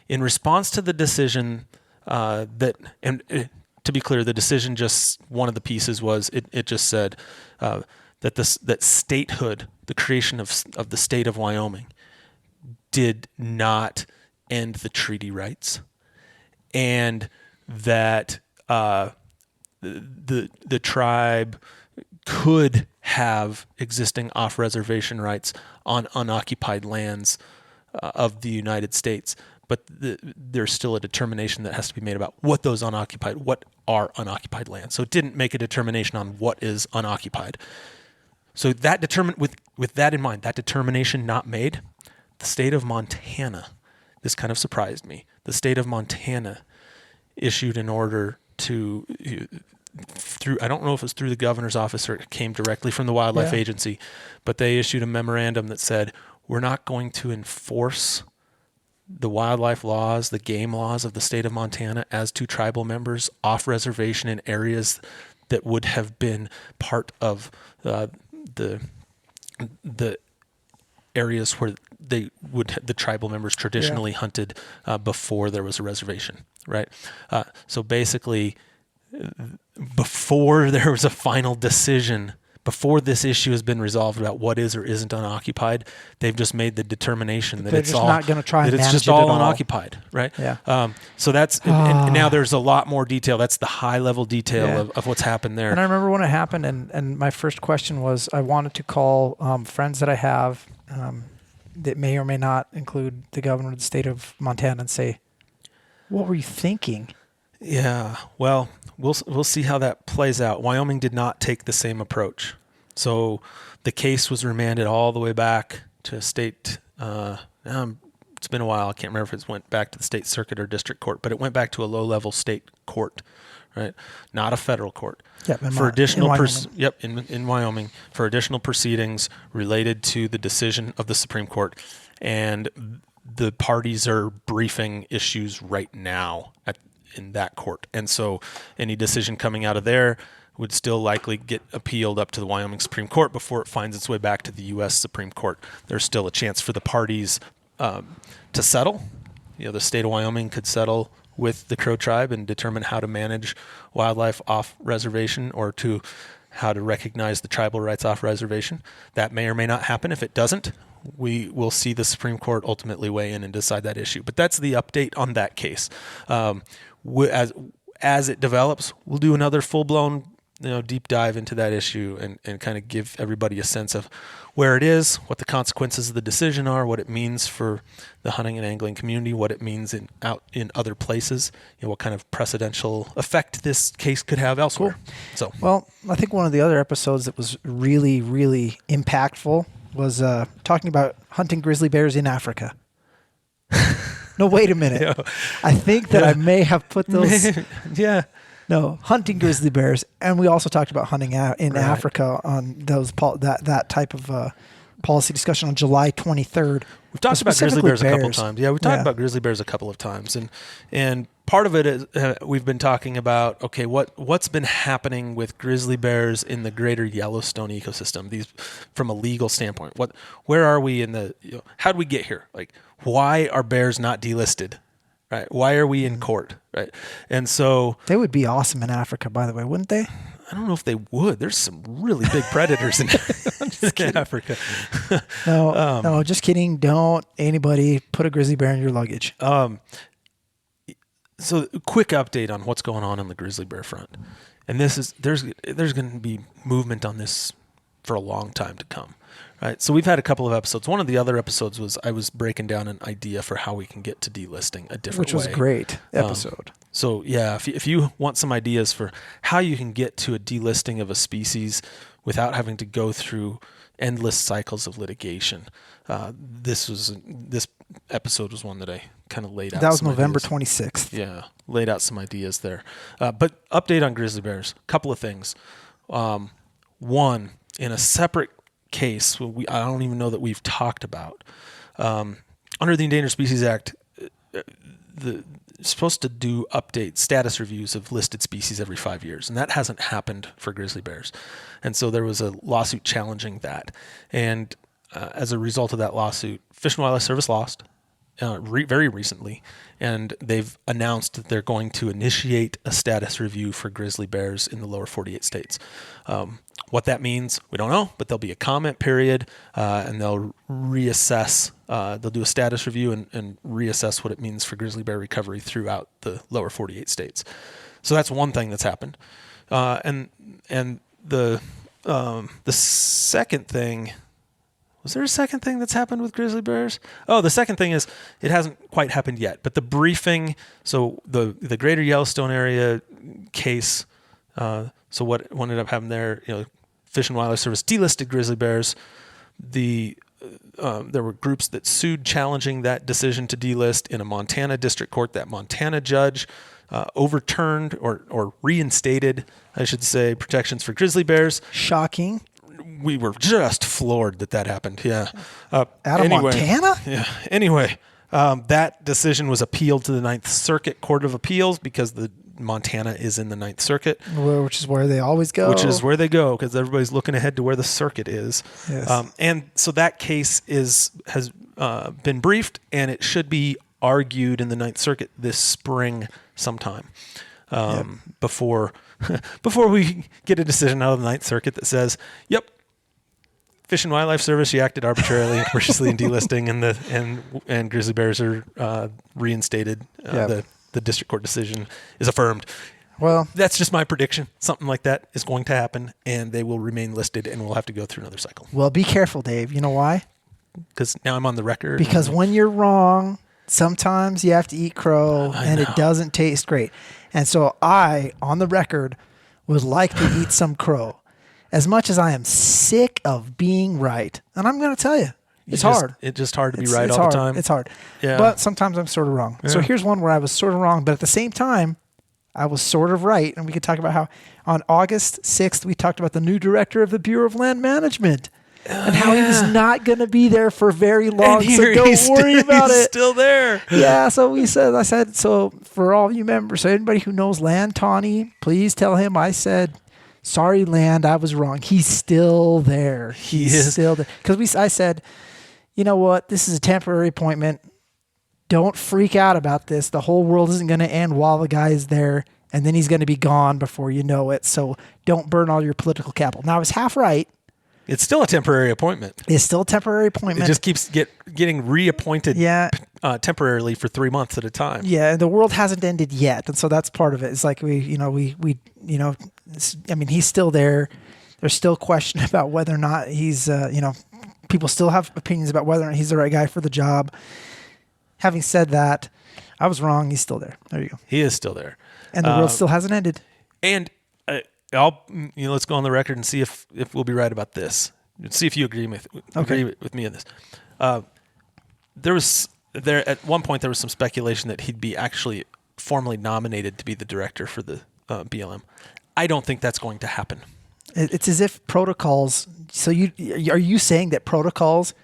[SPEAKER 1] in response to the decision to be clear, the decision, just one of the pieces was it just said that statehood, the creation of the state of Wyoming, did not end the treaty rights, and that the tribe could have existing off-reservation rights on unoccupied lands of the United States, but there's still a determination that has to be made about what are unoccupied lands. So it didn't make a determination on what is unoccupied. So that with that in mind, that determination not made, the state of Montana, this kind of surprised me. The state of Montana issued an order I don't know if it was through the governor's office or it came directly from the Wildlife Agency, but they issued a memorandum that said, we're not going to enforce the wildlife laws, the game laws of the state of Montana as to tribal members off reservation in areas that would have been part of the areas where the tribal members traditionally hunted before there was a reservation, right? So basically, before there was a final decision, before this issue has been resolved about what is or isn't unoccupied, they've just made the determination that it's
[SPEAKER 2] not going to try and
[SPEAKER 1] it's
[SPEAKER 2] manage
[SPEAKER 1] just
[SPEAKER 2] it
[SPEAKER 1] all
[SPEAKER 2] at
[SPEAKER 1] unoccupied, right?
[SPEAKER 2] Yeah.
[SPEAKER 1] So that's and now there's a lot more detail. That's the high level detail of what's happened there.
[SPEAKER 2] And I remember when it happened, and my first question was, I wanted to call friends that I have that may or may not include the governor of the state of Montana and say, what were you thinking?
[SPEAKER 1] Yeah, well, we'll see how that plays out. Wyoming did not take the same approach. So the case was remanded all the way back to state. It's been a while. I can't remember if it went back to the state circuit or district court, but it went back to a low-level state court, right? Not a federal court.
[SPEAKER 2] Yep,
[SPEAKER 1] for additional
[SPEAKER 2] in
[SPEAKER 1] Wyoming for additional proceedings related to the decision of the Supreme Court, and the parties are briefing issues right now in that court. And so any decision coming out of there would still likely get appealed up to the Wyoming Supreme Court before it finds its way back to the U.S. Supreme Court. There's still a chance for the parties to settle. The state of Wyoming could settle with the Crow tribe and determine how to manage wildlife off reservation or to how to recognize the tribal rights off reservation. That may or may not happen. If it doesn't, we will see the Supreme Court ultimately weigh in and decide that issue. But that's the update on that case. As it develops, we'll do another full-blown deep dive into that issue and kind of give everybody a sense of where it is, what the consequences of the decision are, what it means for the hunting and angling community, what it means out in other places, what kind of precedential effect this case could have elsewhere.
[SPEAKER 2] Cool.
[SPEAKER 1] So,
[SPEAKER 2] well, I think one of the other episodes that was really, really impactful was talking about hunting grizzly bears in Africa. No, wait a minute.
[SPEAKER 1] Yeah.
[SPEAKER 2] I think that I may have put those.
[SPEAKER 1] Yeah.
[SPEAKER 2] No, hunting grizzly bears, and we also talked about hunting in
[SPEAKER 1] Right.
[SPEAKER 2] Africa on those that type of policy discussion on July 23rd.
[SPEAKER 1] We've talked about grizzly bears a couple of
[SPEAKER 2] bears.
[SPEAKER 1] times. Yeah, we've talked about grizzly bears a couple of times, and part of it is we've been talking about what's been happening with grizzly bears in the greater Yellowstone ecosystem. These from a legal standpoint. Where are we in the? How did we get here? Why are bears not delisted? Right? Why are we in court? Right? And so
[SPEAKER 2] They would be awesome in Africa, by the way, wouldn't they?
[SPEAKER 1] I don't know if they would. There's some really big predators in Africa.
[SPEAKER 2] No, just kidding. Don't anybody put a grizzly bear in your luggage.
[SPEAKER 1] So quick update on what's going on the grizzly bear front. And there's going to be movement on this for a long time to come. Right. So we've had a couple of episodes. One of the other episodes was I was breaking down an idea for how we can get to delisting a different way.
[SPEAKER 2] Which was a great episode.
[SPEAKER 1] So yeah, if you want some ideas for how you can get to a delisting of a species without having to go through endless cycles of litigation, this episode was one that I kind of laid out.
[SPEAKER 2] That was
[SPEAKER 1] some
[SPEAKER 2] November
[SPEAKER 1] ideas.
[SPEAKER 2] 26th.
[SPEAKER 1] Yeah, laid out some ideas there. But update on grizzly bears. Couple of things. One, in a separate case, I don't even know that we've talked about. Under the Endangered Species Act, supposed to do update status reviews of listed species every 5 years, and that hasn't happened for grizzly bears. And so there was a lawsuit challenging that. And as a result of that lawsuit, Fish and Wildlife Service lost very recently, and they've announced that they're going to initiate a status review for grizzly bears in the lower 48 states. What that means, we don't know, but there'll be a comment period, and they'll reassess. They'll do a status review and reassess what it means for grizzly bear recovery throughout the lower 48 states. So that's one thing that's happened. And the second thing, was there a second thing that's happened with grizzly bears? Oh, the second thing is it hasn't quite happened yet, but the briefing, so the Greater Yellowstone area case, so what ended up happening there, Fish and Wildlife Service delisted grizzly bears. There were groups that sued challenging that decision to delist in a Montana district court. That Montana judge overturned or reinstated, I should say, protections for grizzly bears.
[SPEAKER 2] Shocking.
[SPEAKER 1] We were just floored that happened. Yeah.
[SPEAKER 2] Out of Montana?
[SPEAKER 1] Yeah. Anyway, that decision was appealed to the Ninth Circuit Court of Appeals because the Montana is in the Ninth Circuit.
[SPEAKER 2] Which is where they always go.
[SPEAKER 1] Which is where they go because everybody's looking ahead to where the circuit is.
[SPEAKER 2] Yes.
[SPEAKER 1] And so that case has been briefed, and it should be argued in the Ninth Circuit this spring sometime. Before we get a decision out of the Ninth Circuit that says, yep, Fish and Wildlife Service, you acted arbitrarily and capriciously in delisting, and grizzly bears are reinstated. The district court decision is affirmed.
[SPEAKER 2] Well,
[SPEAKER 1] that's just my prediction. Something like that is going to happen, and they will remain listed, and we'll have to go through another cycle.
[SPEAKER 2] Well, be careful, Dave. You know why?
[SPEAKER 1] Because now I'm on the record.
[SPEAKER 2] Because when you're wrong, sometimes you have to eat crow, and it doesn't taste great. And so I, on the record, would like to eat some crow. As much as I am sick of being right. And I'm going to tell you, it's hard.
[SPEAKER 1] It's just hard to be right all the time.
[SPEAKER 2] It's hard.
[SPEAKER 1] Yeah.
[SPEAKER 2] But sometimes I'm sort of wrong. Yeah. So here's one where I was sort of wrong, but at the same time, I was sort of right. And we could talk about how on August 6th, we talked about the new director of the Bureau of Land Management. And how he was not going to be there for very long, so don't worry about it.
[SPEAKER 1] He's still there.
[SPEAKER 2] Yeah, so I said, so for all you members, so anybody who knows Land Tawny, please tell him I said, sorry, Land, I was wrong. He's still there. He's still there. Because I said, you know what, this is a temporary appointment. Don't freak out about this. The whole world isn't going to end while the guy is there, and then he's going to be gone before you know it. So don't burn all your political capital. Now, I was half right.
[SPEAKER 1] It's still a temporary appointment.
[SPEAKER 2] It's still a temporary appointment.
[SPEAKER 1] It just keeps getting reappointed temporarily for 3 months at a time.
[SPEAKER 2] Yeah, and the world hasn't ended yet, and so that's part of it. It's like he's still there. There's still question about whether or not he's, people still have opinions about whether or not he's the right guy for the job. Having said that, I was wrong. He's still there. There you go.
[SPEAKER 1] He is still there.
[SPEAKER 2] And the world still hasn't ended.
[SPEAKER 1] And let's go on the record and see if we'll be right about this. See if you agree with me on this. There at one point there was some speculation that he'd be actually formally nominated to be the director for the BLM. I don't think that's going to happen.
[SPEAKER 2] It's as if protocols. So are you saying that protocols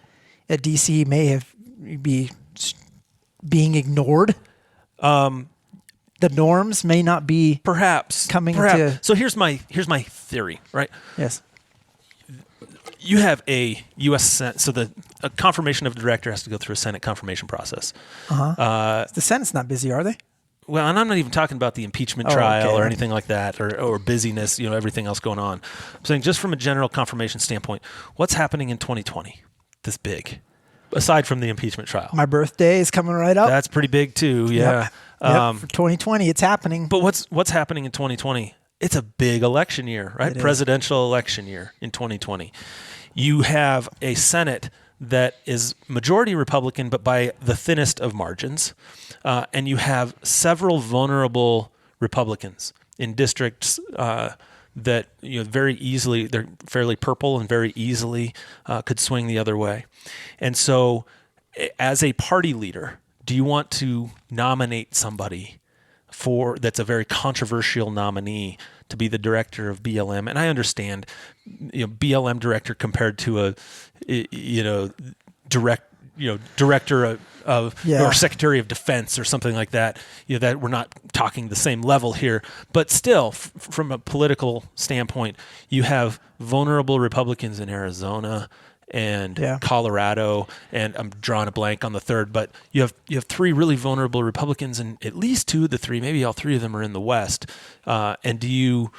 [SPEAKER 2] at DC may be being ignored? The norms may not be
[SPEAKER 1] perhaps
[SPEAKER 2] coming to.
[SPEAKER 1] So here's my theory, right?
[SPEAKER 2] Yes.
[SPEAKER 1] You have a U.S. Senate, so a confirmation of a director has to go through a Senate confirmation process.
[SPEAKER 2] The Senate's not busy, are they?
[SPEAKER 1] Well, and I'm not even talking about the impeachment trial or anything like that, or busyness, everything else going on. I'm saying just from a general confirmation standpoint, what's happening in 2020 this big, aside from the impeachment trial?
[SPEAKER 2] My birthday is coming right up.
[SPEAKER 1] That's pretty big too, yeah.
[SPEAKER 2] Yep. For 2020, it's happening.
[SPEAKER 1] But what's happening in 2020? It's a big election year, right? Presidential election year in 2020. You have a Senate that is majority Republican, but by the thinnest of margins. And you have several vulnerable Republicans in districts that very easily, they're fairly purple and very easily could swing the other way. And so as a party leader, do you want to nominate somebody that's a very controversial nominee to be the director of BLM? And I understand, BLM director compared to a, director of or Secretary of Defense or something like that. That we're not talking the same level here, but still, from a political standpoint, you have vulnerable Republicans in Arizona and Colorado, and I'm drawing a blank on the third, but you have three really vulnerable Republicans, and at least two of the three, maybe all three of them, are in the West. And do you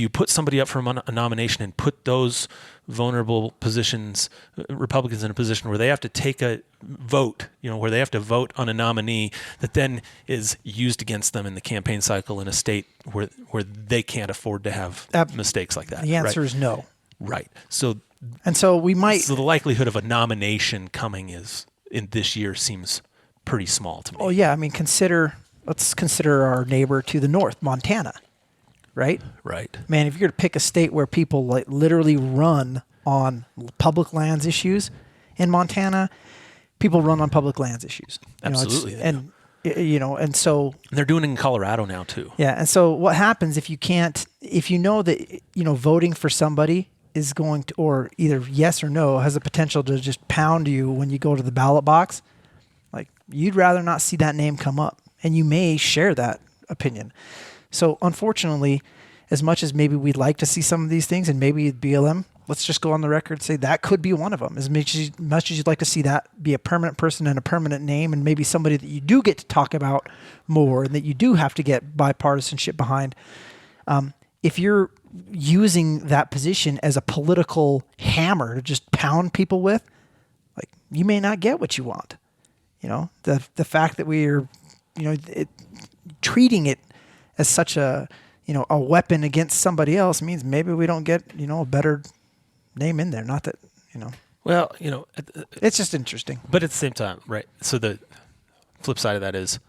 [SPEAKER 1] put somebody up for a nomination and put those vulnerable positions, Republicans, in a position where they have to take a vote, where they have to vote on a nominee that then is used against them in the campaign cycle in a state where they can't afford to have mistakes like that?
[SPEAKER 2] The answer is no.
[SPEAKER 1] Right. So
[SPEAKER 2] the
[SPEAKER 1] likelihood of a nomination coming in this year seems pretty small to me.
[SPEAKER 2] Oh yeah, I mean, let's consider our neighbor to the north, Montana, right?
[SPEAKER 1] Right.
[SPEAKER 2] Man, if you're going to pick a state where people literally run on public lands issues, in Montana, people run on public lands issues.
[SPEAKER 1] Absolutely.
[SPEAKER 2] And they're
[SPEAKER 1] doing it in Colorado now too.
[SPEAKER 2] Yeah, and so what happens if you know that voting for somebody is going to, or either yes or no, has the potential to just pound you when you go to the ballot box, like, you'd rather not see that name come up, and you may share that opinion. So unfortunately, as much as maybe we'd like to see some of these things, and maybe BLM, let's just go on the record and say that could be one of them. As much as you'd like to see that be a permanent person and a permanent name, and maybe somebody that you do get to talk about more and that you do have to get bipartisanship behind, if you're using that position as a political hammer to just pound people with, like, you may not get what you want. The fact that we're, treating it as such a weapon against somebody else means maybe we don't get, a better name in there. Not that,
[SPEAKER 1] Well,
[SPEAKER 2] it's just interesting.
[SPEAKER 1] But at the same time, right? So the flip side of that is,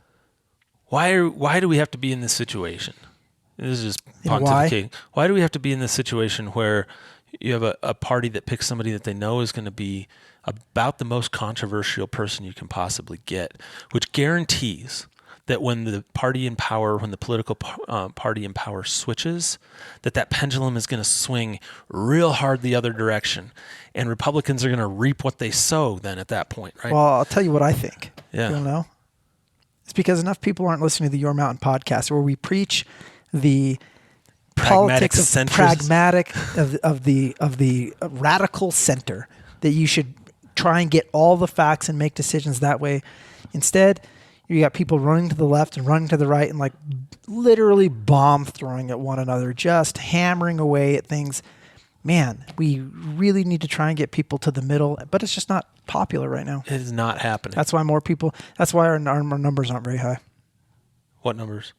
[SPEAKER 1] why do we have to be in this situation? This is just pontificating. Why do we have to be in this situation where you have a party that picks somebody that they know is going to be about the most controversial person you can possibly get, which guarantees that when the political party in power switches, that pendulum is going to swing real hard the other direction, and Republicans are going to reap what they sow then at that point, right?
[SPEAKER 2] Well, I'll tell you what I think.
[SPEAKER 1] Yeah.
[SPEAKER 2] You know? It's because enough people aren't listening to the Your Mountain podcast, where we preach the politics of pragmatic of the radical center, that you should try and get all the facts and make decisions that way. Instead, you got people running to the left and running to the right and like literally bomb throwing at one another, just hammering away at things. Man, we really need to try and get people to the middle, but it's just not popular right now.
[SPEAKER 1] It is not happening.
[SPEAKER 2] That's why our numbers aren't very high.
[SPEAKER 1] What numbers?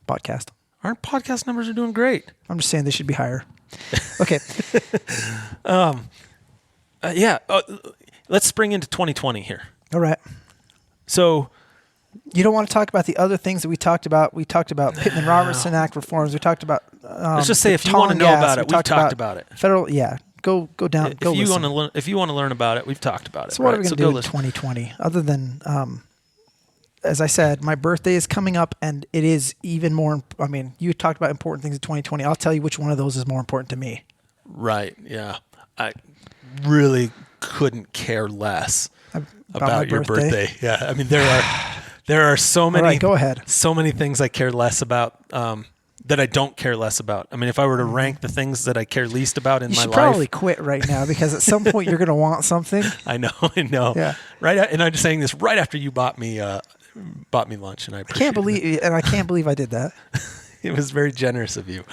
[SPEAKER 2] Podcast.
[SPEAKER 1] Our podcast numbers are doing great.
[SPEAKER 2] I'm just saying they should be higher. Okay.
[SPEAKER 1] Let's spring into 2020 here.
[SPEAKER 2] All right.
[SPEAKER 1] So,
[SPEAKER 2] you don't want to talk about the other things that we talked about. We talked about Pittman-Robertson Act reforms. We talked about.
[SPEAKER 1] Let's just say if you want to know about it, we've talked about it.
[SPEAKER 2] Federal, yeah. Go down. Go listen.
[SPEAKER 1] If you want to learn about it, we've talked about it.
[SPEAKER 2] So what are we going to do in 2020? Other than, as I said, my birthday is coming up, and it is even more. I mean, you talked about important things in 2020. I'll tell you which one of those is more important to me.
[SPEAKER 1] Right. Yeah. I really couldn't care less about your birthday. Yeah. I mean, there are so many.
[SPEAKER 2] All right, go ahead.
[SPEAKER 1] So many things I care less about. That I don't care less about. I mean, if I were to rank the things that I care least about in my life, you should
[SPEAKER 2] probably quit right now, because at some point you're going to want something.
[SPEAKER 1] I know.
[SPEAKER 2] Yeah.
[SPEAKER 1] Right. And I'm just saying this right after you bought me lunch, and I
[SPEAKER 2] can't believe I did that.
[SPEAKER 1] It was very generous of you.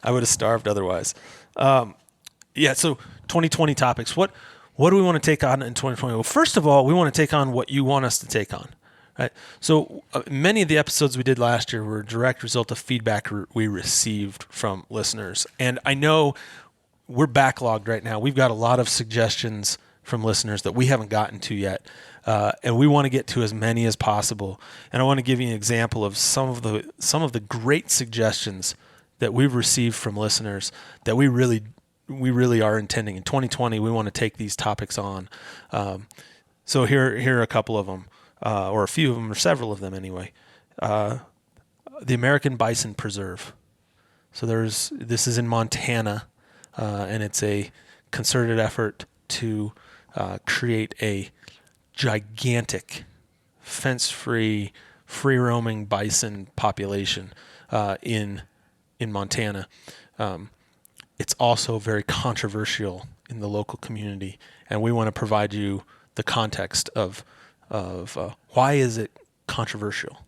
[SPEAKER 1] I would have starved otherwise. So 2020 topics. What do we want to take on in 2020? Well, first of all, we want to take on what you want us to take on. Right. So many of the episodes we did last year were a direct result of feedback we received from listeners. And I know we're backlogged right now. We've got a lot of suggestions from listeners that we haven't gotten to yet, and we want to get to as many as possible. And I want to give you an example of some of the great suggestions that we've received from listeners that we really are intending in 2020. We want to take these topics on. So here are a couple of them, or a few of them, or several of them anyway. The American Bison Preserve. So this is in Montana, and it's a concerted effort to create a gigantic, fence-free, free-roaming bison population in Montana. It's also very controversial in the local community, and we want to provide you the context of why is it controversial.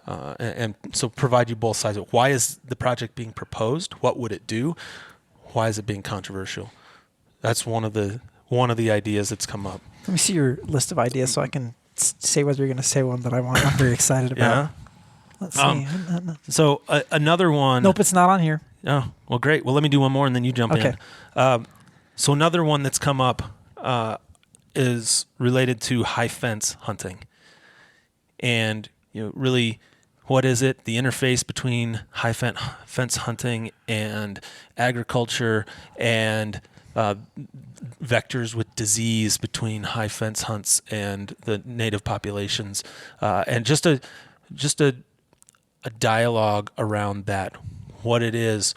[SPEAKER 1] And so provide you both sides of why is the project being proposed? What would it do? Why is it being controversial? That's one of the ideas that's come up.
[SPEAKER 2] Let me see your list of ideas so I can say whether you're going to say one that I'm very excited about.
[SPEAKER 1] Yeah.
[SPEAKER 2] Let's see.
[SPEAKER 1] So another one.
[SPEAKER 2] Nope, it's not on here.
[SPEAKER 1] Oh, well, great. Well, let me do one more and then you jump in. So another one that's come up is related to high fence hunting. And, really, what is it? The interface between high fence hunting and agriculture and vectors with disease between high fence hunts and the native populations, and just a dialogue around that, what it is,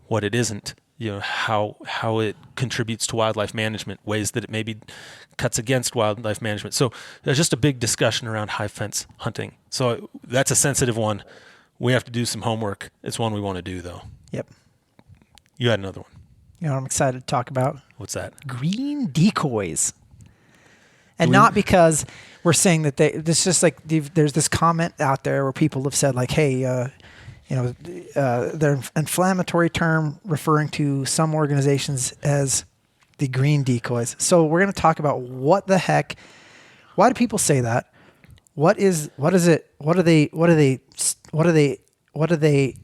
[SPEAKER 1] what it isn't, how it contributes to wildlife management, ways that it maybe cuts against wildlife management. So there's just a big discussion around high fence hunting. So that's a sensitive one. We have to do some homework. It's one we want to do, though.
[SPEAKER 2] Yep.
[SPEAKER 1] You had another one.
[SPEAKER 2] You know what I'm excited to talk about?
[SPEAKER 1] What's that?
[SPEAKER 2] Green decoys. And not because we're saying that this just like there's this comment out there where people have said like, hey, their inflammatory term referring to some organizations as the green decoys. So we're going to talk about what the heck, why do people say that? What is it? What do they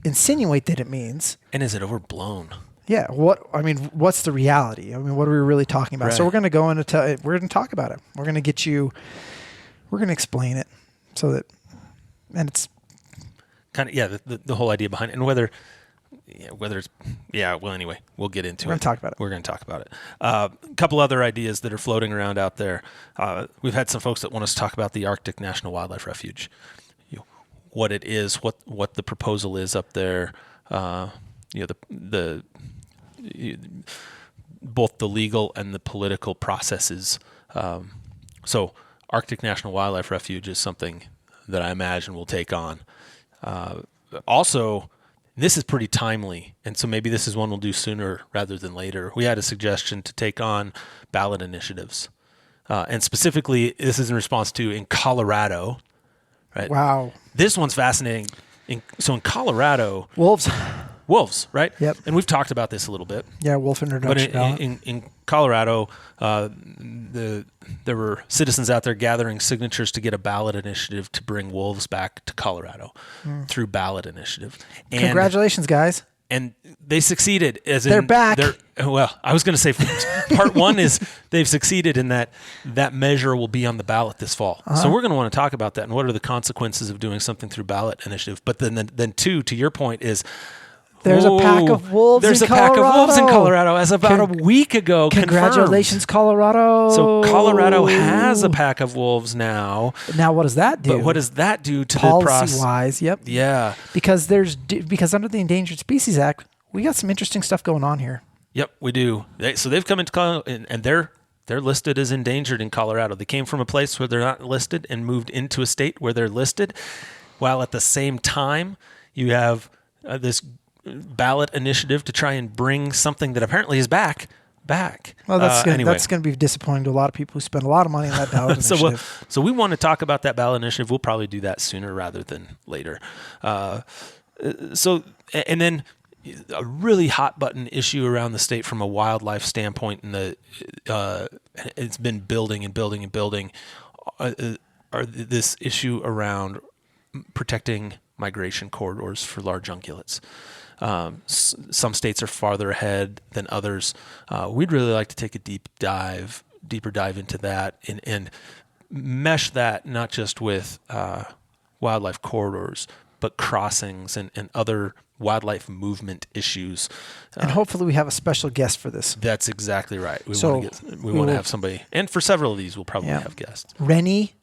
[SPEAKER 2] insinuate that it means?
[SPEAKER 1] And is it overblown?
[SPEAKER 2] Yeah. What's the reality? What are we really talking about?
[SPEAKER 1] Right.
[SPEAKER 2] So we're going to go into we're going to talk about it. We're going to explain it and it's
[SPEAKER 1] kind of, the whole idea behind it, and whether it's, anyway, we'll get into it.
[SPEAKER 2] We're going to talk about it.
[SPEAKER 1] We're going to talk about it. A couple other ideas that are floating around out there. We've had some folks that want us to talk about the Arctic National Wildlife Refuge, what it is, what the proposal is up there, both the legal and the political processes. So Arctic National Wildlife Refuge is something that I imagine we'll take on. Also, this is pretty timely, and so maybe this is one we'll do sooner rather than later. We had a suggestion to take on ballot initiatives. And specifically, this is in response to in Colorado. Right?
[SPEAKER 2] Wow.
[SPEAKER 1] This one's fascinating. So in Colorado...
[SPEAKER 2] Wolves,
[SPEAKER 1] right?
[SPEAKER 2] Yep.
[SPEAKER 1] And we've talked about this a little bit.
[SPEAKER 2] Yeah, wolf introduction.
[SPEAKER 1] But in Colorado, there were citizens out there gathering signatures to get a ballot initiative to bring wolves back to Colorado through ballot initiative. And,
[SPEAKER 2] congratulations, guys.
[SPEAKER 1] And they succeeded.
[SPEAKER 2] They're back.
[SPEAKER 1] Well, I was going to say part one is they've succeeded in that measure will be on the ballot this fall. Uh-huh. So we're going to want to talk about that and what are the consequences of doing something through ballot initiative. But then two, to your point, is...
[SPEAKER 2] There's a pack of wolves in Colorado. There's a pack of wolves in
[SPEAKER 1] Colorado as about a week ago.
[SPEAKER 2] Congratulations,
[SPEAKER 1] confirmed.
[SPEAKER 2] Colorado.
[SPEAKER 1] So Colorado has a pack of wolves now.
[SPEAKER 2] Now what does that do?
[SPEAKER 1] But what does that do to
[SPEAKER 2] policy
[SPEAKER 1] the process?
[SPEAKER 2] Wise, yep.
[SPEAKER 1] Yeah.
[SPEAKER 2] Because under the Endangered Species Act, we got some interesting stuff going on here.
[SPEAKER 1] Yep, we do. So they've come into Colorado, and they're listed as endangered in Colorado. They came from a place where they're not listed and moved into a state where they're listed, while at the same time you have this ballot initiative to try and bring something that apparently is back.
[SPEAKER 2] Well, that's going to be disappointing to a lot of people who spend a lot of money on that ballot initiative.
[SPEAKER 1] So we want to talk about that ballot initiative. We'll probably do that sooner rather than later. And then a really hot button issue around the state from a wildlife standpoint, and it's been building and building and building. Are this issue around protecting migration corridors for large ungulates. Some states are farther ahead than others. We'd really like to take a deeper dive into that and mesh that not just with wildlife corridors, but crossings and other wildlife movement issues.
[SPEAKER 2] And hopefully we have a special guest for this.
[SPEAKER 1] That's exactly right. We
[SPEAKER 2] So,
[SPEAKER 1] want to
[SPEAKER 2] we will-
[SPEAKER 1] have somebody, and for several of these, we'll probably
[SPEAKER 2] Yeah.
[SPEAKER 1] have guests.
[SPEAKER 2] Rennie,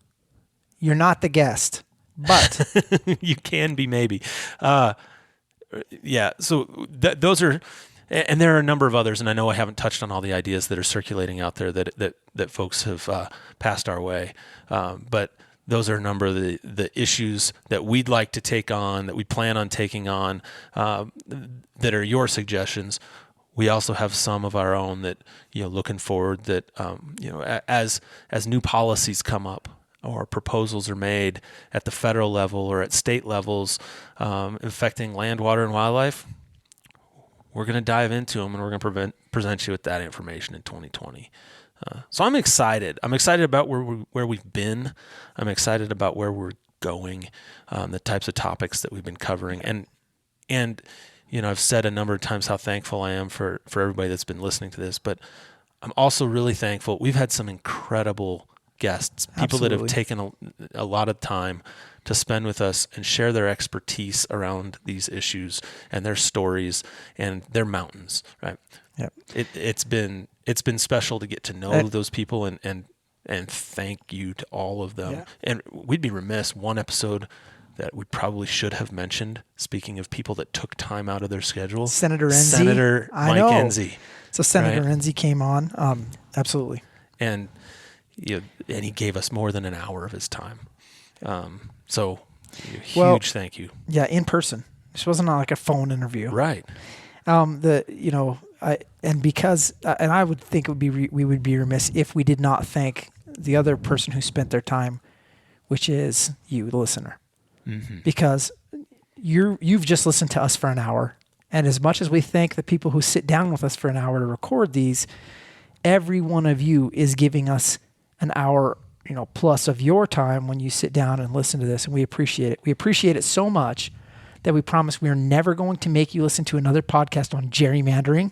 [SPEAKER 2] you're not the guest, but
[SPEAKER 1] You can be maybe. Yeah. So those are, and there are a number of others, and I know I haven't touched on all the ideas that are circulating out there that folks have passed our way. But those are a number of the issues that we'd like to take on, that we plan on taking on, that are your suggestions. We also have some of our own that, looking forward, that, as new policies come up or proposals are made at the federal level or at state levels, affecting land, water, and wildlife, we're going to dive into them, and we're going to present you with that information in 2020. So I'm excited. I'm excited about where we've been. I'm excited about where we're going, the types of topics that we've been covering. And I've said a number of times how thankful I am for everybody that's been listening to this, but I'm also really thankful. We've had some incredible guests, people that have taken a lot of time to spend with us and share their expertise around these issues and their stories and their mountains, right?
[SPEAKER 2] Yep.
[SPEAKER 1] It's been special to get to know those people and thank you to all of them.
[SPEAKER 2] Yeah.
[SPEAKER 1] And we'd be remiss, one episode that we probably should have mentioned, speaking of people that took time out of their schedule.
[SPEAKER 2] Senator Enzi.
[SPEAKER 1] Senator
[SPEAKER 2] I
[SPEAKER 1] Mike
[SPEAKER 2] know.
[SPEAKER 1] Enzi.
[SPEAKER 2] So Senator
[SPEAKER 1] Right.
[SPEAKER 2] Enzi came on. Absolutely.
[SPEAKER 1] And and he gave us more than an hour of his time. So huge thank you.
[SPEAKER 2] Yeah, in person. This wasn't like a phone interview.
[SPEAKER 1] Right.
[SPEAKER 2] Because I would think we would be remiss if we did not thank the other person who spent their time, which is you, the listener, because you've just listened to us for an hour, and as much as we thank the people who sit down with us for an hour to record these, every one of you is giving us an hour, plus of your time when you sit down and listen to this, and we appreciate it. We appreciate it so much that we promise we are never going to make you listen to another podcast on gerrymandering.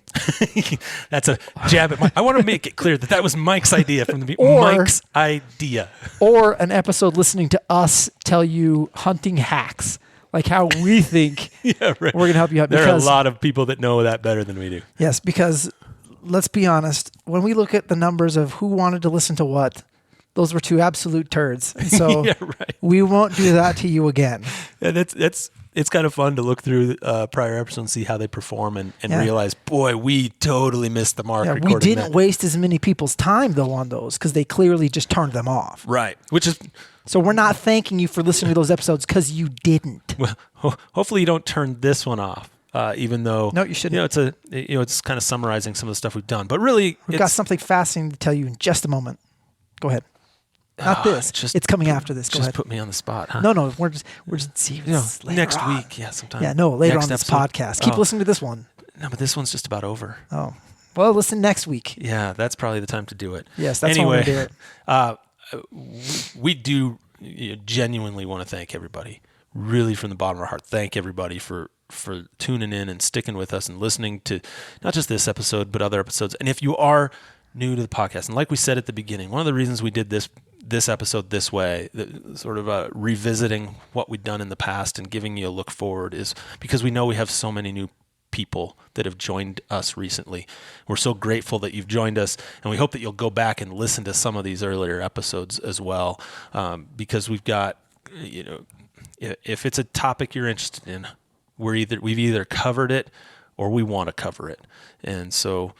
[SPEAKER 1] That's a jab at Mike. I want to make it clear that was Mike's idea from the
[SPEAKER 2] Or-
[SPEAKER 1] Mike's idea.
[SPEAKER 2] Or an episode listening to us tell you hunting hacks, like how we think
[SPEAKER 1] Yeah, right.
[SPEAKER 2] we're going to help you out.
[SPEAKER 1] There are a
[SPEAKER 2] Because,
[SPEAKER 1] lot of people that know that better than we do.
[SPEAKER 2] yes, because let's be honest, when we look at the numbers of who wanted to listen to what, those were two absolute turds. And so
[SPEAKER 1] Yeah, right.
[SPEAKER 2] we won't do that to you again.
[SPEAKER 1] And it's kind of fun to look through prior episodes and see how they perform and
[SPEAKER 2] Yeah.
[SPEAKER 1] realize, boy, we totally missed the mark.
[SPEAKER 2] Yeah, we
[SPEAKER 1] recording
[SPEAKER 2] didn't
[SPEAKER 1] that.
[SPEAKER 2] waste as many people's time, though, on those because they clearly just turned them off.
[SPEAKER 1] Right. Which is,
[SPEAKER 2] So we're not thanking you for listening to those episodes because you didn't.
[SPEAKER 1] well, hopefully you don't turn this one off. Even though
[SPEAKER 2] No, you shouldn't.
[SPEAKER 1] it's kind of summarizing some of the stuff we've done, but really
[SPEAKER 2] We've got something fascinating to tell you in just a moment. Go ahead. Not this. It's coming after this. Go
[SPEAKER 1] just
[SPEAKER 2] ahead.
[SPEAKER 1] put me on the spot, huh?
[SPEAKER 2] No, we're just see this later
[SPEAKER 1] next
[SPEAKER 2] on.
[SPEAKER 1] week, sometime.
[SPEAKER 2] Yeah, no, later
[SPEAKER 1] Next
[SPEAKER 2] on this
[SPEAKER 1] episode.
[SPEAKER 2] podcast. Keep
[SPEAKER 1] Oh,
[SPEAKER 2] listening to this one.
[SPEAKER 1] No, but this one's just about over.
[SPEAKER 2] Oh, well, listen next week.
[SPEAKER 1] Yeah, that's probably the time to do it.
[SPEAKER 2] Yes, that's
[SPEAKER 1] anyway,
[SPEAKER 2] when we do it.
[SPEAKER 1] we do genuinely want to thank everybody, really from the bottom of our heart. Thank everybody for tuning in and sticking with us and listening to not just this episode, but other episodes. And if you are new to the podcast, and like we said at the beginning, one of the reasons we did this episode this way, sort of revisiting what we've done in the past and giving you a look forward, is because we know we have so many new people that have joined us recently. We're so grateful that you've joined us, and we hope that you'll go back and listen to some of these earlier episodes as well, because we've got, if it's a topic you're interested in, we've either covered it or we want to cover it. And so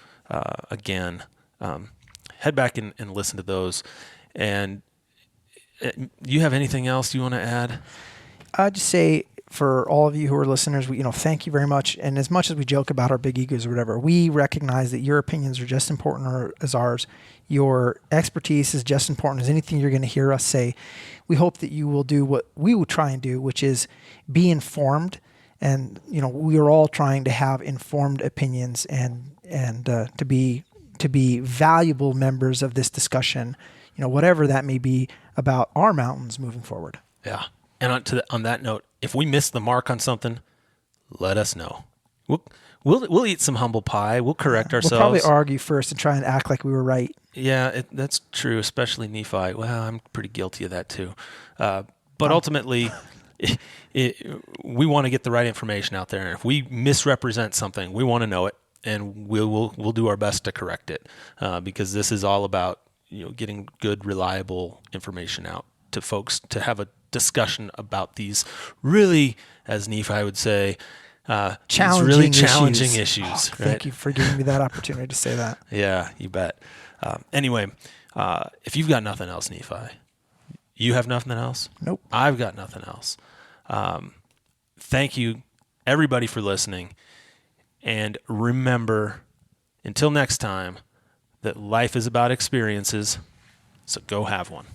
[SPEAKER 1] again, head back and listen to those. And you have anything else you want to add?
[SPEAKER 2] I'd just say for all of you who are listeners, thank you very much. And as much as we joke about our big egos or whatever, we recognize that your opinions are just important as ours. Your expertise is just important as anything you're going to hear us say. We hope that you will do what we will try and do, which is be informed. And, we are all trying to have informed opinions and to be valuable members of this discussion, whatever that may be about our mountains moving forward.
[SPEAKER 1] Yeah. And on that note, if we missed the mark on something, let us know. we'll eat some humble pie. We'll correct
[SPEAKER 2] We'll
[SPEAKER 1] ourselves.
[SPEAKER 2] probably argue first and try and act like we were right.
[SPEAKER 1] Yeah, that's true, especially Nephi. Well, I'm pretty guilty of that too. But ultimately, we want to get the right information out there. And if we misrepresent something, we want to know it, and we'll do our best to correct it, because this is all about getting good, reliable information out to folks to have a discussion about these really, as Nephi would say, really challenging issues.
[SPEAKER 2] Oh,
[SPEAKER 1] right?
[SPEAKER 2] Thank you for giving me that opportunity to say that.
[SPEAKER 1] Yeah, you bet. Anyway, if you've got nothing else, Nephi, you have nothing else?
[SPEAKER 2] Nope.
[SPEAKER 1] I've got nothing else. Thank you, everybody, for listening. And remember, until next time, that life is about experiences, so go have one.